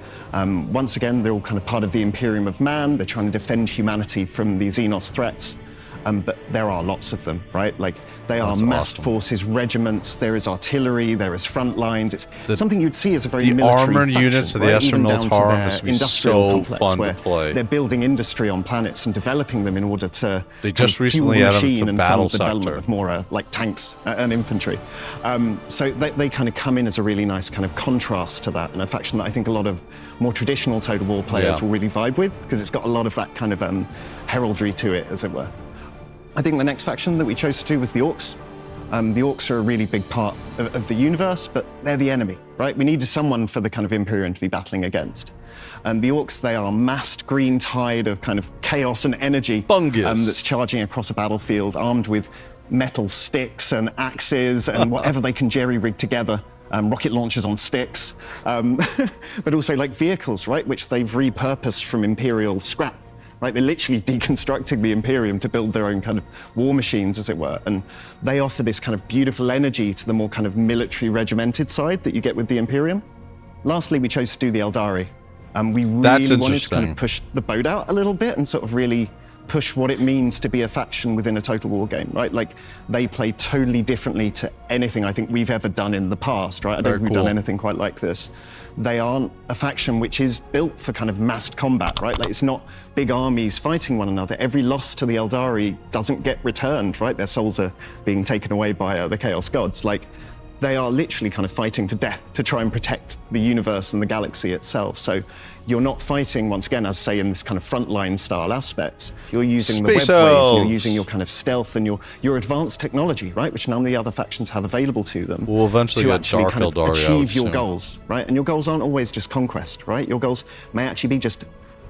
Once again, they're all kind of part of the Imperium of Man. They're trying to defend humanity from the Xenos threats. But there are lots of them, right? Like, they are massed forces, regiments, there is artillery, there is front lines. It's something you'd see as a very military armored faction, units of right? the Astra Even down to Militarum their must be industrial so complex fun where to play. they're building industry on planets and developing them in order to They just fuel recently the added machine to and battle fund the development sector. of more like tanks and infantry. So they kind of come in as a really nice kind of contrast to that, and a faction that I think a lot of more traditional Total War players will really vibe with, because it's got a lot of that kind of heraldry to it, as it were. I think the next faction that we chose to do was the Orcs. The Orcs are a really big part of the universe, but they're the enemy, right? We needed someone for the kind of Imperium to be battling against. And the Orcs, they are massed green tide of kind of chaos and energy that's charging across a battlefield, armed with metal sticks and axes and whatever they can jerry-rig together. Rocket launchers on sticks, but also like vehicles, right, which they've repurposed from Imperial scrap. Right, they're literally deconstructing the Imperium to build their own kind of war machines, as it were. And they offer this kind of beautiful energy to the more kind of military regimented side that you get with the Imperium. Lastly, we chose to do the Eldari. We really wanted to kind of push the boat out a little bit and sort of really push what it means to be a faction within a Total War game, right? Like, they play totally differently to anything I think we've ever done in the past, right? I don't think we've done anything quite like this. They aren't a faction which is built for kind of massed combat, right? Like, it's not big armies fighting one another. Every loss to the Eldari doesn't get returned, right? Their souls are being taken away by the Chaos Gods. Like, they are literally kind of fighting to death to try and protect the universe and the galaxy itself. So you're not fighting, once again, as I say, in this kind of frontline style aspects. You're using the webways, you're using your kind of stealth and your advanced technology, right, which none of the other factions have available to them. We'll eventually to get actually Dark kind of Eldari achieve your soon. goals, right? And your goals aren't always just conquest, right? Your goals may actually be just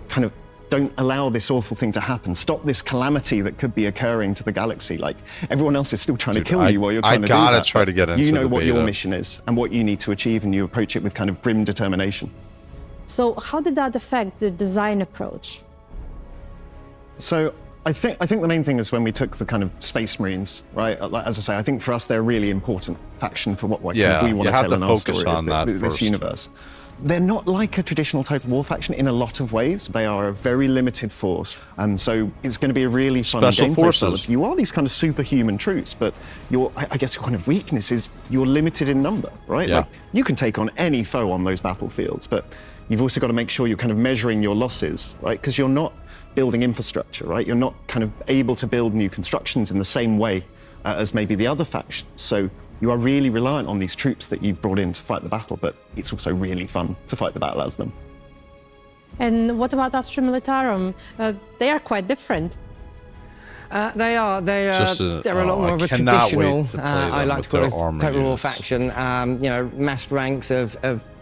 kind of, don't allow this awful thing to happen. Stop this calamity that could be occurring to the galaxy. Like, everyone else is still trying to kill you while you're trying to do that. I gotta try to get into You know the what your beta. mission is and what you need to achieve, and you approach it with kind of grim determination. So how did that affect the design approach? So I think the main thing is when we took the kind of Space Marines, right? Like, as I say, I think for us they're a really important faction for what kind of we want to tell in our story on that this first. universe. They're not like a traditional Total War faction in a lot of ways. They are a very limited force, and so it's going to be a really fun gameplay style. You are these kind of superhuman troops, but I guess your kind of weakness is you're limited in number, right? Yeah. Like, you can take on any foe on those battlefields, but you've also got to make sure you're kind of measuring your losses, right? Because you're not building infrastructure, right? You're not kind of able to build new constructions in the same way as maybe the other factions. So you are really reliant on these troops that you've brought in to fight the battle, but it's also really fun to fight the battle as them. And what about Astra Militarum? They are quite different. They are. They're a lot more of a traditional, I like to call it, Total War faction. You know, massed ranks of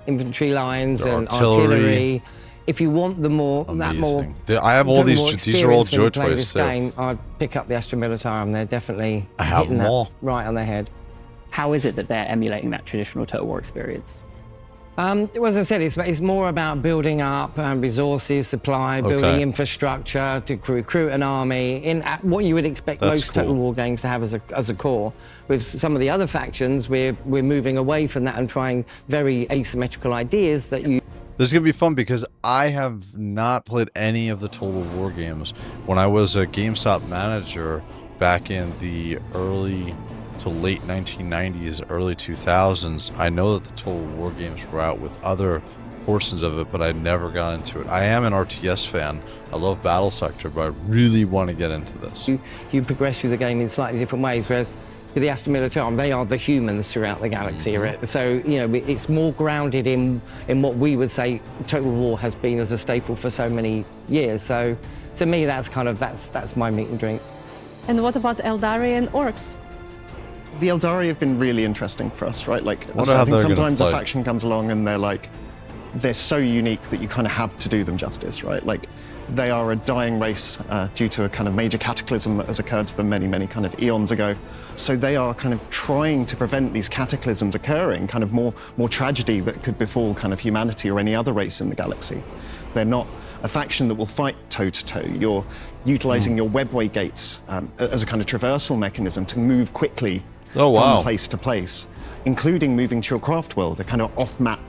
infantry lines and artillery. If you want the more, I have all these are all joy toys too. I'd pick up the Astra Militarum. They're definitely hitting that right on their head. How is it that they're emulating that traditional Total War experience? Well, as I said, it's more about building up resources, supply, building infrastructure to recruit an army in what you would expect most Total War games to have as a core. With some of the other factions, we're moving away from that and trying very asymmetrical ideas that you. This is going to be fun because I have not played any of the Total War games. When I was a GameStop manager back in the early to late 1990s, early 2000s, I know that the Total War games were out with other portions of it, but I never got into it. I am an RTS fan. I love Battle Sector, but I really want to get into this. You progress through the game in slightly different ways, whereas with the Astra Militarum, they are the humans throughout the galaxy. Right? So, you know, it's more grounded in what we would say Total War has been as a staple for so many years. So, to me, that's kind of, that's my meat and drink. And what about Eldari and Orcs? The Eldari have been really interesting for us, right? Like, I think sometimes a faction comes along and they're so unique that you kind of have to do them justice, right? Like, they are a dying race due to a kind of major cataclysm that has occurred to them many, many kind of eons ago. So they are kind of trying to prevent these cataclysms occurring, kind of more tragedy that could befall kind of humanity or any other race in the galaxy. They're not a faction that will fight toe-to-toe. You're utilizing your webway gates as a kind of traversal mechanism to move quickly from place to place, including moving to your craft world, a kind of off-map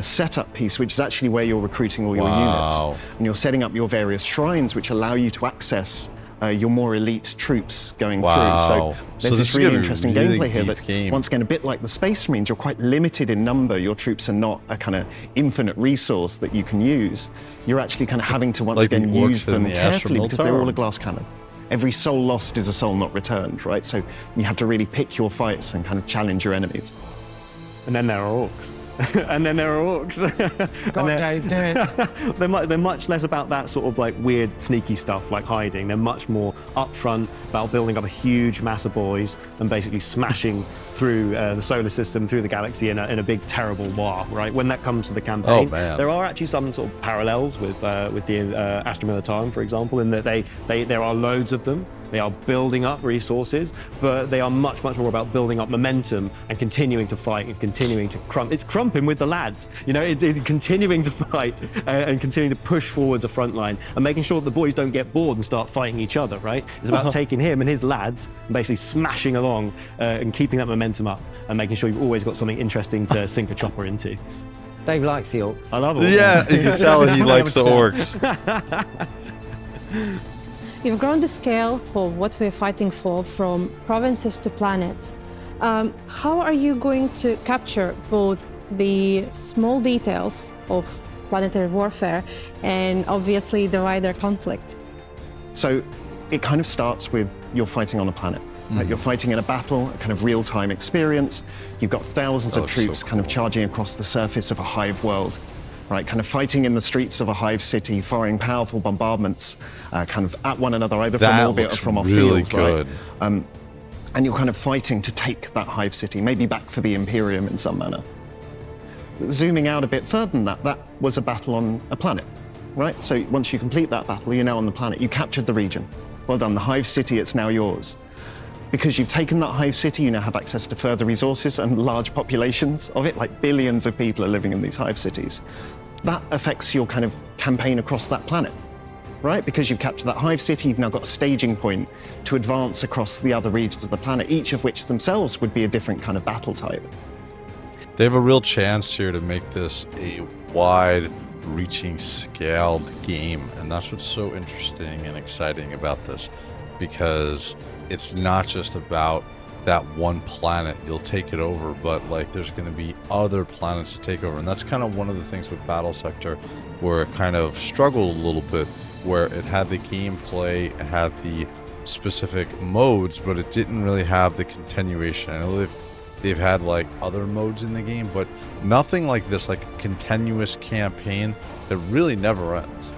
setup piece, which is actually where you're recruiting all your units. And you're setting up your various shrines, which allow you to access your more elite troops going through. So there's this really interesting gameplay here that, once again, a bit like the Space Marines, you're quite limited in number. Your troops are not a kind of infinite resource that you can use. You're actually kind of having to, once again, use them carefully because they're all a glass cannon. Every soul lost is a soul not returned, right? So you have to really pick your fights and kind of challenge your enemies. And then there are orcs. And then there are orcs. They're much less about that sort of like weird, sneaky stuff like hiding. They're much more upfront about building up a huge mass of boys and basically smashing through the solar system, through the galaxy in a big, terrible war, right? When that comes to the campaign, there are actually some sort of parallels with the Astra Militarum, for example, in that there are loads of them. They are building up resources, but they are much, much more about building up momentum and continuing to fight and continuing to It's crumping with the lads. You know, it's continuing to fight and continuing to push forwards a front line and making sure that the boys don't get bored and start fighting each other, right? It's about taking him and his lads and basically smashing along and keeping that momentum up and making sure you've always got something interesting to sink a chopper into. Dave likes the orcs. I love orcs. Yeah, you can tell he likes the orcs. You've grown the scale of what we're fighting for from provinces to planets. How are you going to capture both the small details of planetary warfare and obviously the wider conflict? So it kind of starts with you're fighting on a planet. Right? You're fighting in a battle, a kind of real-time experience. You've got thousands of troops kind of charging across the surface of a hive world, right? Kind of fighting in the streets of a hive city, firing powerful bombardments kind of at one another, either from orbit or from off field, right? And you're kind of fighting to take that hive city, maybe back for the Imperium in some manner. Zooming out a bit further than that, that was a battle on a planet, right? So once you complete that battle, you're now on the planet. You captured the region. Well done, the hive city, it's now yours. Because you've taken that hive city, you now have access to further resources and large populations of it, like billions of people are living in these hive cities. That affects your kind of campaign across that planet, right? Because you've captured that hive city, you've now got a staging point to advance across the other regions of the planet, each of which themselves would be a different kind of battle type. They have a real chance here to make this a wide-reaching, scaled game, and that's what's so interesting and exciting about this, because it's not just about that one planet. You'll take it over, but like there's going to be other planets to take over, and that's kind of one of the things with Battle Sector where it kind of struggled a little bit, where it had the gameplay, it had the specific modes, but it didn't really have the continuation. I know they've had like other modes in the game, but nothing like this, like a continuous campaign that really never ends.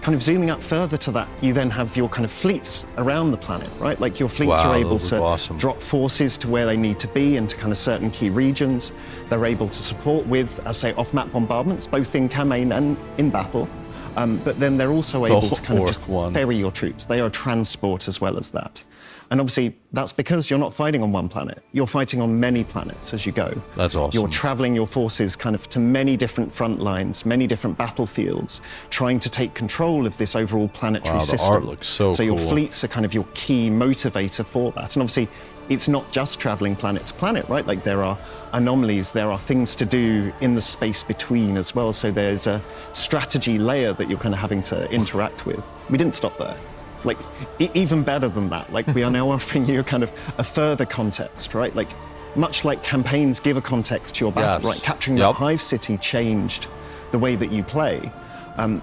Kind of zooming up further to that, you then have your kind of fleets around the planet, right? Like your fleets are able to drop forces to where they need to be into kind of certain key regions. They're able to support with, as say, off-map bombardments, both in campaign and in battle. But then they're also able to kind of just ferry your troops. They are transport as well as that. And obviously, that's because you're not fighting on one planet. You're fighting on many planets as you go. That's awesome. You're traveling your forces kind of to many different front lines, many different battlefields, trying to take control of this overall planetary system. The art looks so cool. Your fleets are kind of your key motivator for that. And obviously, it's not just traveling planet to planet, right? Like there are anomalies, there are things to do in the space between as well. So there's a strategy layer that you're kind of having to interact with. We didn't stop there. Like, even better than that, like we are now offering you kind of a further context, right? Like, much like campaigns give a context to your battle, right? Capturing that hive city changed the way that you play.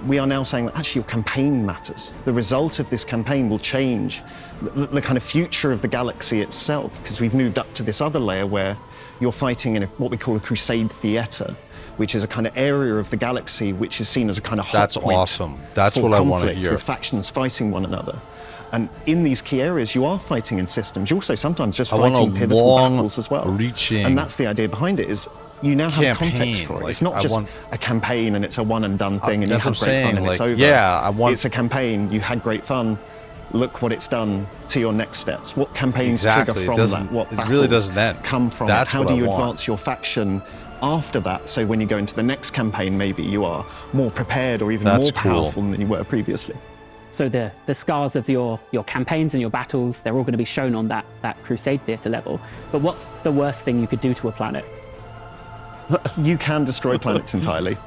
We are now saying that actually your campaign matters. The result of this campaign will change the kind of future of the galaxy itself, because we've moved up to this other layer where you're fighting in what we call a crusade theater, which is a kind of area of the galaxy which is seen as a kind of hot point. That's awesome. That's what I want to hear. With factions fighting one another. And in these key areas, you are fighting in systems. You're also sometimes just fighting pivotal battles as well. And that's the idea behind it, is you now have context for it. It's not just a campaign and it's a one and done thing and you have great fun and it's over. It's a campaign, you had great fun, look what it's done to your next steps. What campaigns trigger from that? What battles really doesn't end. Come from it? How do you advance your faction after that, so when you go into the next campaign, maybe you are more prepared or even more powerful than you were previously. So the scars of your campaigns and your battles, they're all going to be shown on that Crusade Theatre level. But what's the worst thing you could do to a planet? You can destroy planets entirely.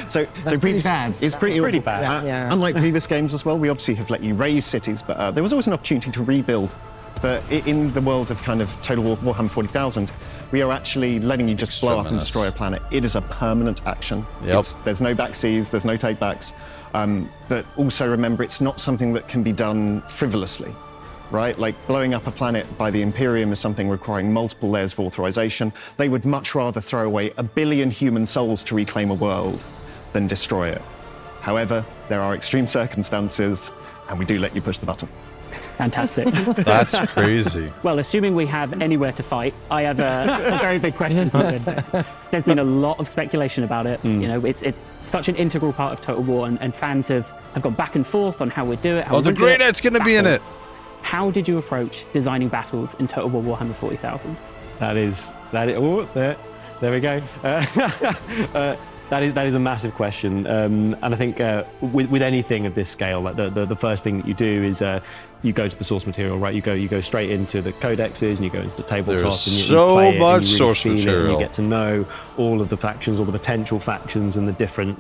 So pretty bad. It's pretty bad. Unlike previous games as well, we obviously have let you raise cities, but there was always an opportunity to rebuild. But in the world of kind of Total War Warhammer 40,000, we are actually letting you just blow up and destroy a planet. It is a permanent action. There's no backseas, there's no takebacks. But also remember, it's not something that can be done frivolously, right? Like blowing up a planet by the Imperium is something requiring multiple layers of authorization. They would much rather throw away 1 billion human souls to reclaim a world than destroy it. However, there are extreme circumstances, and we do let you push the button. Fantastic. That's crazy. Well, assuming we have anywhere to fight, I have a very big question for you. There's been a lot of speculation about it. You know, it's such an integral part of Total War, and fans have gone back and forth on how we do it. The Grey Knight's going to be in it. How did you approach designing battles in Total War Warhammer 40,000? That is. Oh, there we go. That is a massive question, and I think with anything of this scale, like the first thing that you do is you go to the source material, right? You go straight into the codexes and you go into the tabletop. There's and you so play it much and you really source feel material. it and you get to know all of the factions, all the potential factions, and the different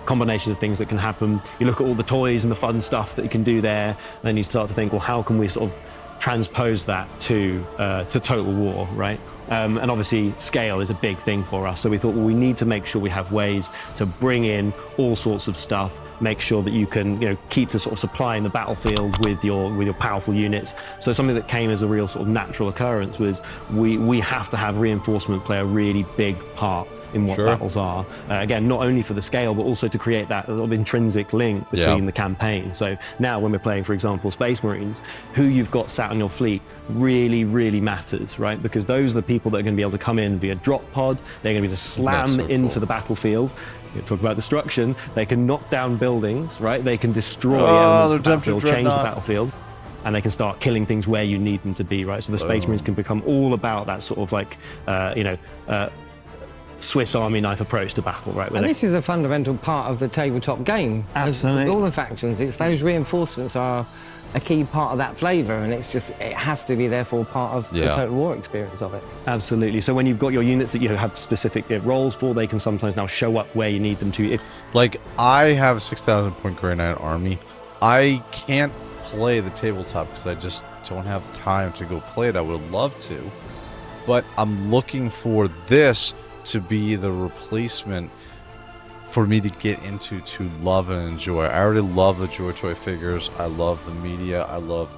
combinations of things that can happen. You look at all the toys and the fun stuff that you can do there, and then you start to think, well, how can we sort of transpose that to Total War, right? And obviously scale is a big thing for us. So we thought, well, we need to make sure we have ways to bring in all sorts of stuff, make sure that you can keep the sort of supply in the battlefield with your powerful units. So something that came as a real sort of natural occurrence was we have to have reinforcement play a really big part in what battles are. Again, not only for the scale, but also to create that sort of intrinsic link between the campaign. So now when we're playing, for example, Space Marines, who you've got sat on your fleet really, really matters, right? Because those are the people that are going to be able to come in via drop pod. They're going to be able to slam into the battlefield. You talk about destruction. They can knock down buildings, right? They can destroy elements of the battlefield, change the battlefield. And they can start killing things where you need them to be, right? So the Space Marines can become all about that sort of like, Swiss Army knife approach to battle, right? And this is a fundamental part of the tabletop game. Absolutely. All the factions, it's those reinforcements are a key part of that flavour, and it has to be therefore part of the Total War experience of it. Absolutely. So when you've got your units that you have specific roles for, they can sometimes now show up where you need them to. Like, I have a 6,000 point Grey Knight army. I can't play the tabletop because I just don't have the time to go play it. I would love to, but I'm looking for this to be the replacement for me to get into, to love and enjoy. I already love the Joy Toy figures. I love the media. I love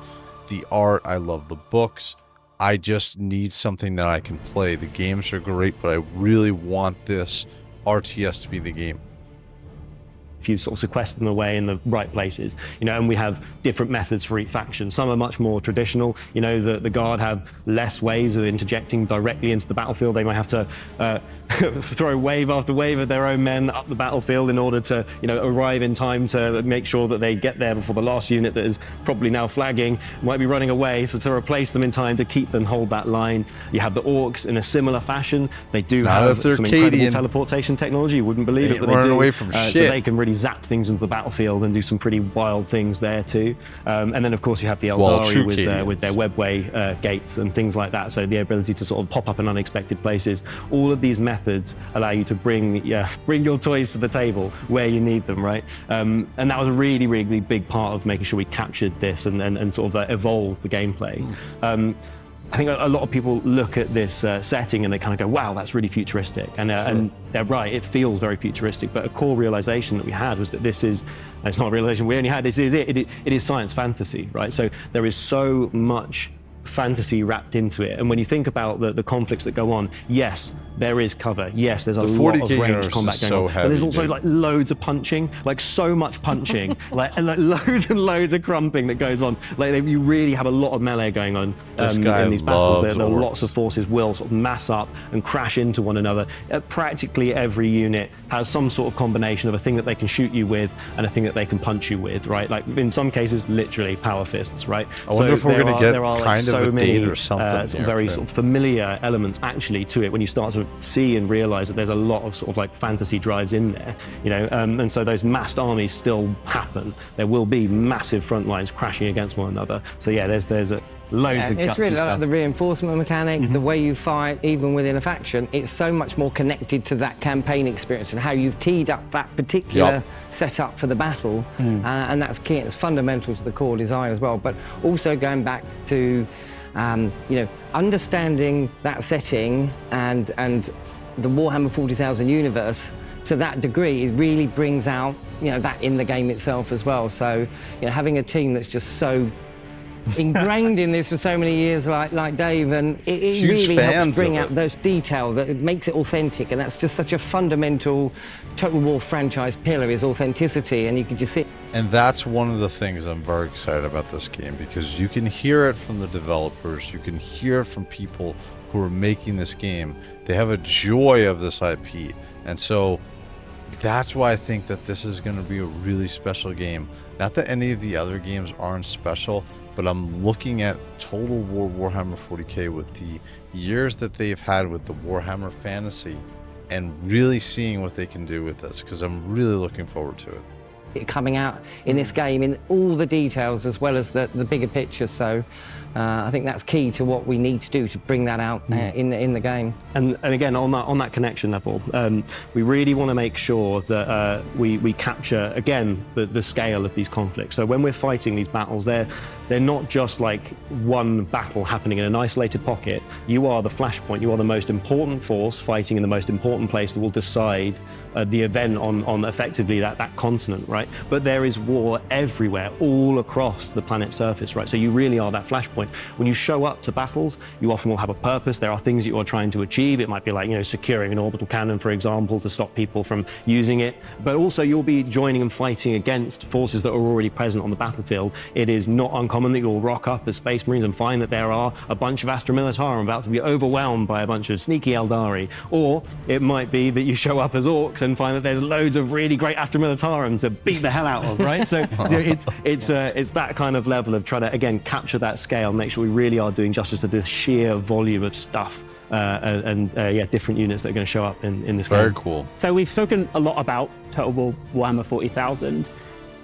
the art. I love the books. I just need something that I can play. The games are great, but I really want this RTS to be the game. If you sort of sequester them away in the right places, and we have different methods for each faction. Some are much more traditional. The Guard have less ways of interjecting directly into the battlefield. They might have to throw wave after wave of their own men up the battlefield in order to, arrive in time to make sure that they get there before the last unit that is probably now flagging might be running away. So to replace them in time to keep them hold that line. You have the Orcs in a similar fashion. They do have some incredible teleportation technology. You wouldn't believe it, but they do. Away from shit. So they can really zap things into the battlefield and do some pretty wild things there too. And then of course you have the Eldari with their webway gates and things like that. So the ability to sort of pop up in unexpected places. All of these methods allow you to bring your toys to the table where you need them, right? And that was a really, really big part of making sure we captured this and sort of evolved the gameplay. I think a lot of people look at this setting and they kind of go, wow, that's really futuristic. And they're right, it feels very futuristic, but a core realization that we had was that this is, and it's not a realization we only had, this is it is science fantasy, right? So there is so much fantasy wrapped into it. And when you think about the conflicts that go on, yes, there is cover. Yes, there's a lot of ranged combat going on. But there's also like loads of punching, like so much punching, like loads and loads of crumping that goes on. Like you really have a lot of melee going on in these battles. There lots of forces will sort of mass up and crash into one another. Practically every unit has some sort of combination of a thing that they can shoot you with and a thing that they can punch you with, right? Like in some cases, literally power fists, right? I wonder if we're going to get kind of a date or something. Sort of very sort of familiar elements actually to it when you start to see and realize that there's a lot of sort of like fantasy drives in there, and so those massed armies still happen. There will be massive front lines crashing against one another. So yeah, there's a loads of gutsy it's really stuff. like the reinforcement mechanic, the way you fight, even within a faction. It's so much more connected to that campaign experience and how you've teed up that particular setup for the battle, and that's key. It's fundamental to the core design as well. But also going back to understanding that setting and the Warhammer 40,000 universe to that degree, it really brings out that in the game itself as well. So having a team that's just so ingrained in this for so many years, like Dave, and it really helps bring out those detail that it makes it authentic, and that's just such a fundamental Total War franchise pillar is authenticity, and you can just see. And that's one of the things I'm very excited about this game, because you can hear it from the developers, you can hear it from people who are making this game. They have a joy of this IP, and so that's why I think that this is going to be a really special game. Not that any of the other games aren't special, but I'm looking at Total War Warhammer 40K with the years that they've had with the Warhammer Fantasy and really seeing what they can do with this, because I'm really looking forward to it. Coming out in this game in all the details as well as the bigger picture. So I think that's key to what we need to do to bring that out in the game. And again, on that connection level, we really want to make sure that we capture again the scale of these conflicts. So when we're fighting these battles, they're not just like one battle happening in an isolated pocket. You are the flashpoint. You are the most important force fighting in the most important place that will decide the event on effectively that continent, right? But there is war everywhere, all across the planet's surface, right? So you really are that flashpoint. When you show up to battles, you often will have a purpose. There are things that you are trying to achieve. It might be like, securing an orbital cannon, for example, to stop people from using it. But also you'll be joining and fighting against forces that are already present on the battlefield. It is not uncommon that you'll rock up as Space Marines and find that there are a bunch of Astra Militarum about to be overwhelmed by a bunch of sneaky Eldari. Or it might be that you show up as orcs and find that there's loads of really great Astra Militarum to beat the hell out of, right? So it's that kind of level of trying to, again, capture that scale, make sure we really are doing justice to this sheer volume of stuff and different units that are going to show up in this game. Very cool. So we've spoken a lot about Total War Warhammer 40,000,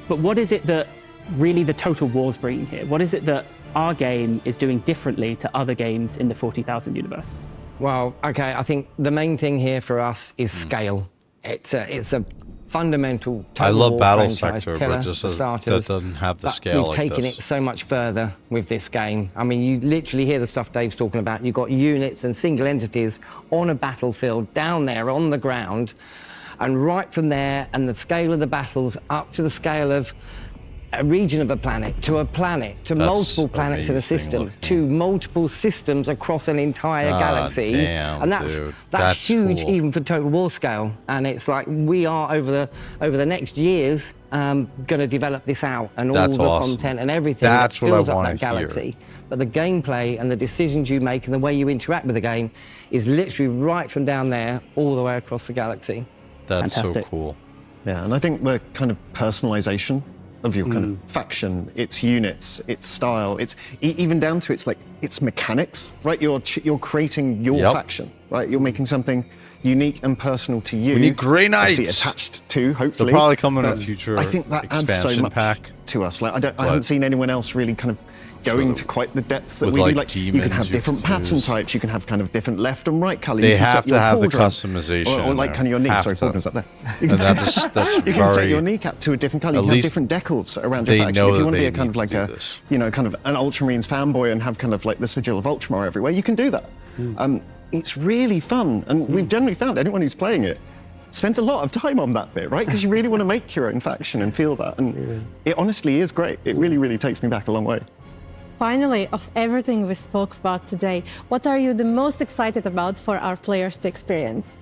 but what is it that really the Total War's bringing here? What is it that our game is doing differently to other games in the 40,000 universe? Well, okay, I think the main thing here for us is scale. It's a fundamental Total War Battle franchise Sector, pillar but just for starters. that doesn't have the scale We've like taken this. it so much further with this game. I mean, you literally hear the stuff Dave's talking about. You've got units and single entities on a battlefield down there on the ground, and right from there, and the scale of the battles up to the scale of a region of a planet, to multiple planets in a system, to multiple systems across an entire galaxy. Damn, and that's huge, cool. even for Total War scale. And it's like we are over the next years going to develop this out, and all the content and everything that fills up that galaxy. But the gameplay and the decisions you make and the way you interact with the game is literally right from down there all the way across the galaxy. That's Fantastic. so cool. Yeah, and I think the kind of personalization of your kind of faction, its units, its style, it's even down to its mechanics, right? You're creating your faction, right? You're making something unique and personal to you. We need Grey Knights attached to, hopefully. They'll probably come in a future I think that adds so much pack to us. Like I haven't seen anyone else really kind of going to quite the depths that we do. Like you can have different pattern types, you can have kind of different left and right colors. They have to have the customization. Or like kind of your knee. Sorry, Paul up there. You can, that's you can set your kneecap to a different color. You can have different decals around your faction. If you want to be a kind of like a, kind of an Ultramarines fanboy and have kind of like the sigil of Ultramar everywhere, you can do that. It's really fun, and we've generally found anyone who's playing it spends a lot of time on that bit, right? Because you really want to make your own faction and feel that, and it honestly is great. It really, really takes me back a long way. Finally, of everything we spoke about today, what are you the most excited about for our players to experience?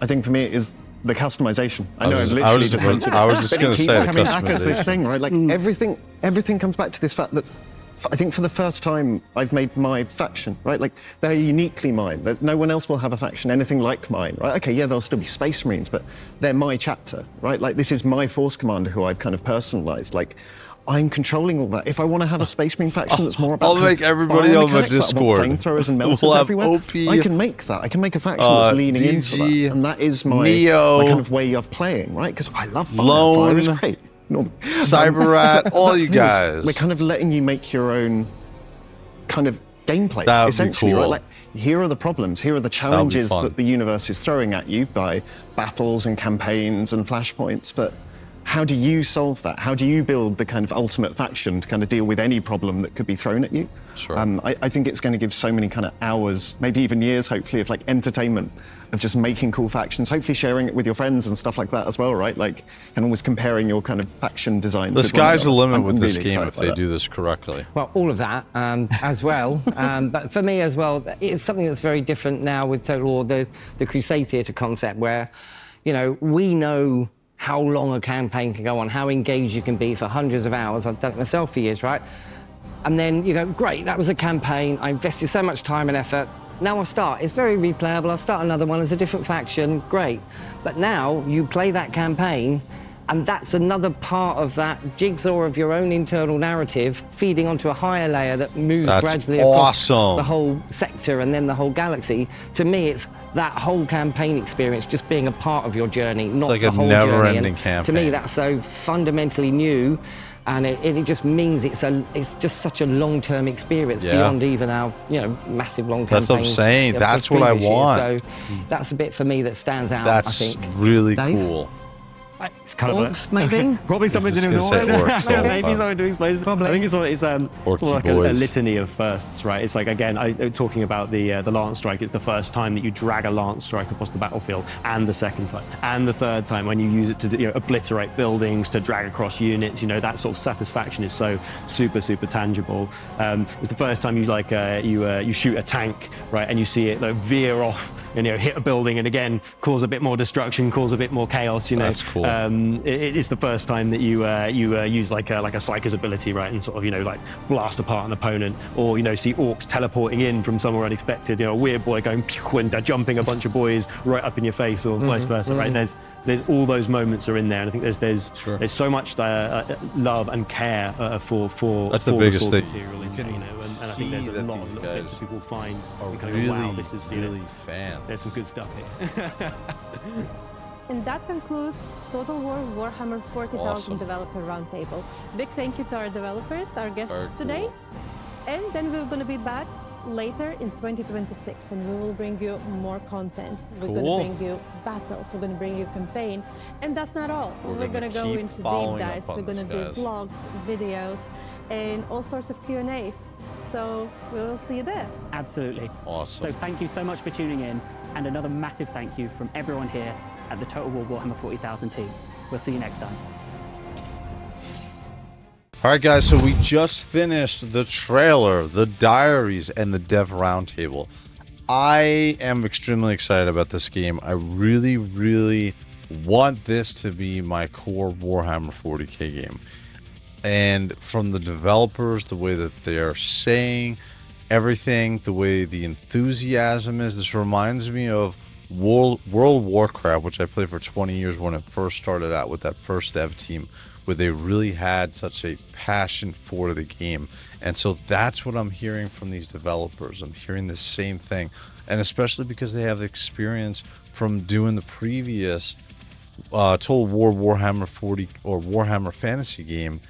I think for me it is the customization. I know I was just going to say the coming back as this thing, right? Like everything comes back to this fact that I think for the first time I've made my faction, right? Like they're uniquely mine. No one else will have a faction anything like mine, right? Okay, yeah, there'll still be Space Marines, but they're my chapter, right? Like this is my Force Commander who I've kind of personalized. Like I'm controlling all that. If I want to have a Space Marine faction that's more about I'll make everybody on my Discord. Flamethrowers and melters everywhere. I can make that. I can make a faction that's leaning into that, and that is my kind of way of playing, right? Because I love fire. Fire is great. Cyberrat, all you guys. We're kind of letting you make your own kind of gameplay, essentially, right? Like, here are the problems, here are the challenges that the universe is throwing at you by battles and campaigns and flashpoints, but how do you solve that? How do you build the kind of ultimate faction to kind of deal with any problem that could be thrown at you? Sure. I think it's going to give so many kind of hours, maybe even years, hopefully, of like entertainment, of just making cool factions, hopefully sharing it with your friends and stuff like that as well, right? Like, and always comparing your kind of faction designs. The sky's the limit with this game if they do this correctly. Well, all of that as well. But for me as well, it's something that's very different now with Total War, the Crusade Theatre concept, where, we know how long a campaign can go on, how engaged you can be for hundreds of hours. I've done it myself for years, right? And then you go, great, that was a campaign. I invested so much time and effort. Now I'll start. It's very replayable. I'll start another one as a different faction. Great. But now you play that campaign And that's another part of that jigsaw of your own internal narrative feeding onto a higher layer that moves gradually across the whole sector and then the whole galaxy. To me, it's that whole campaign experience just being a part of your journey, not like the whole journey. It's like a never-ending campaign. To me, that's so fundamentally new, and it just means it's just such a long-term experience beyond even our massive long campaigns. That's what I'm saying. That's what I want. So that's the bit for me that stands out. That's I think really Dave? cool. It's kind orcs, maybe? Probably something to do with orcs. Maybe something to explain. Probably. I think it's like a litany of firsts, right? It's like, again, talking about the Lance Strike, it's the first time that you drag a Lance Strike across the battlefield, and the second time, and the third time when you use it to obliterate buildings, to drag across units. That sort of satisfaction is so super tangible. It's the first time you shoot a tank, right, and you see it veer off and hit a building, and again cause a bit more destruction, cause a bit more chaos. That's cool. It's the first time that you use like a Psyker's ability, right, and sort of blast apart an opponent, or see orcs teleporting in from somewhere unexpected. A weird boy going pew and jumping a bunch of boys right up in your face, or vice versa, right? There's all those moments are in there, and I think there's so much love and care for that's the biggest thing. Material, and I think there's a lot of little bits that people find and go, really, wow, this is really fans. There's some good stuff here. And that concludes Total War Warhammer 40,000 Developer Roundtable. Big thank you to our developers, our guests today. And then we're going to be back later in 2026, and we will bring you more content. We're going to bring you battles, we're going to bring you campaign. And that's not all. We're going to go into deep dives, we're going to do blogs, videos, and all sorts of Q&As. So we will see you there. Absolutely. Awesome. So thank you so much for tuning in, and another massive thank you from everyone here at the Total War Warhammer 40,000 team. We'll see you next time. All right, guys, so we just finished the trailer, the diaries, and the dev roundtable. I am extremely excited about this game. I really, really want this to be my core Warhammer 40K game. And from the developers, the way that they are saying everything, the way the enthusiasm is, this reminds me of World of Warcraft, which I played for 20 years when it first started out with that first dev team, where they really had such a passion for the game. And so that's what I'm hearing from these developers. I'm hearing the same thing, and especially because they have experience from doing the previous Total War Warhammer 40 or Warhammer Fantasy game.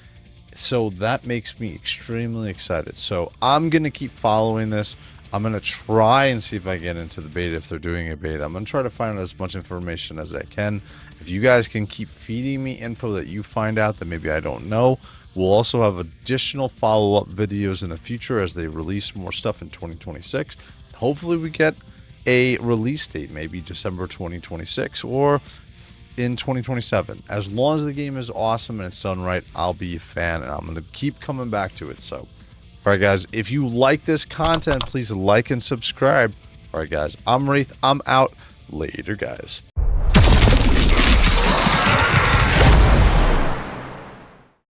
So that makes me extremely excited. So I'm gonna keep following this. I'm going to try and see if I get into the beta, if they're doing a beta. I'm going to try to find out as much information as I can. If you guys can keep feeding me info that you find out that maybe I don't know. We'll also have additional follow-up videos in the future as they release more stuff in 2026. Hopefully we get a release date, maybe December 2026 or in 2027. As long as the game is awesome and it's done right, I'll be a fan, and I'm going to keep coming back to it. So all right, guys, if you like this content, please like and subscribe. All right, guys, I'm Wraith. I'm out. Later, guys.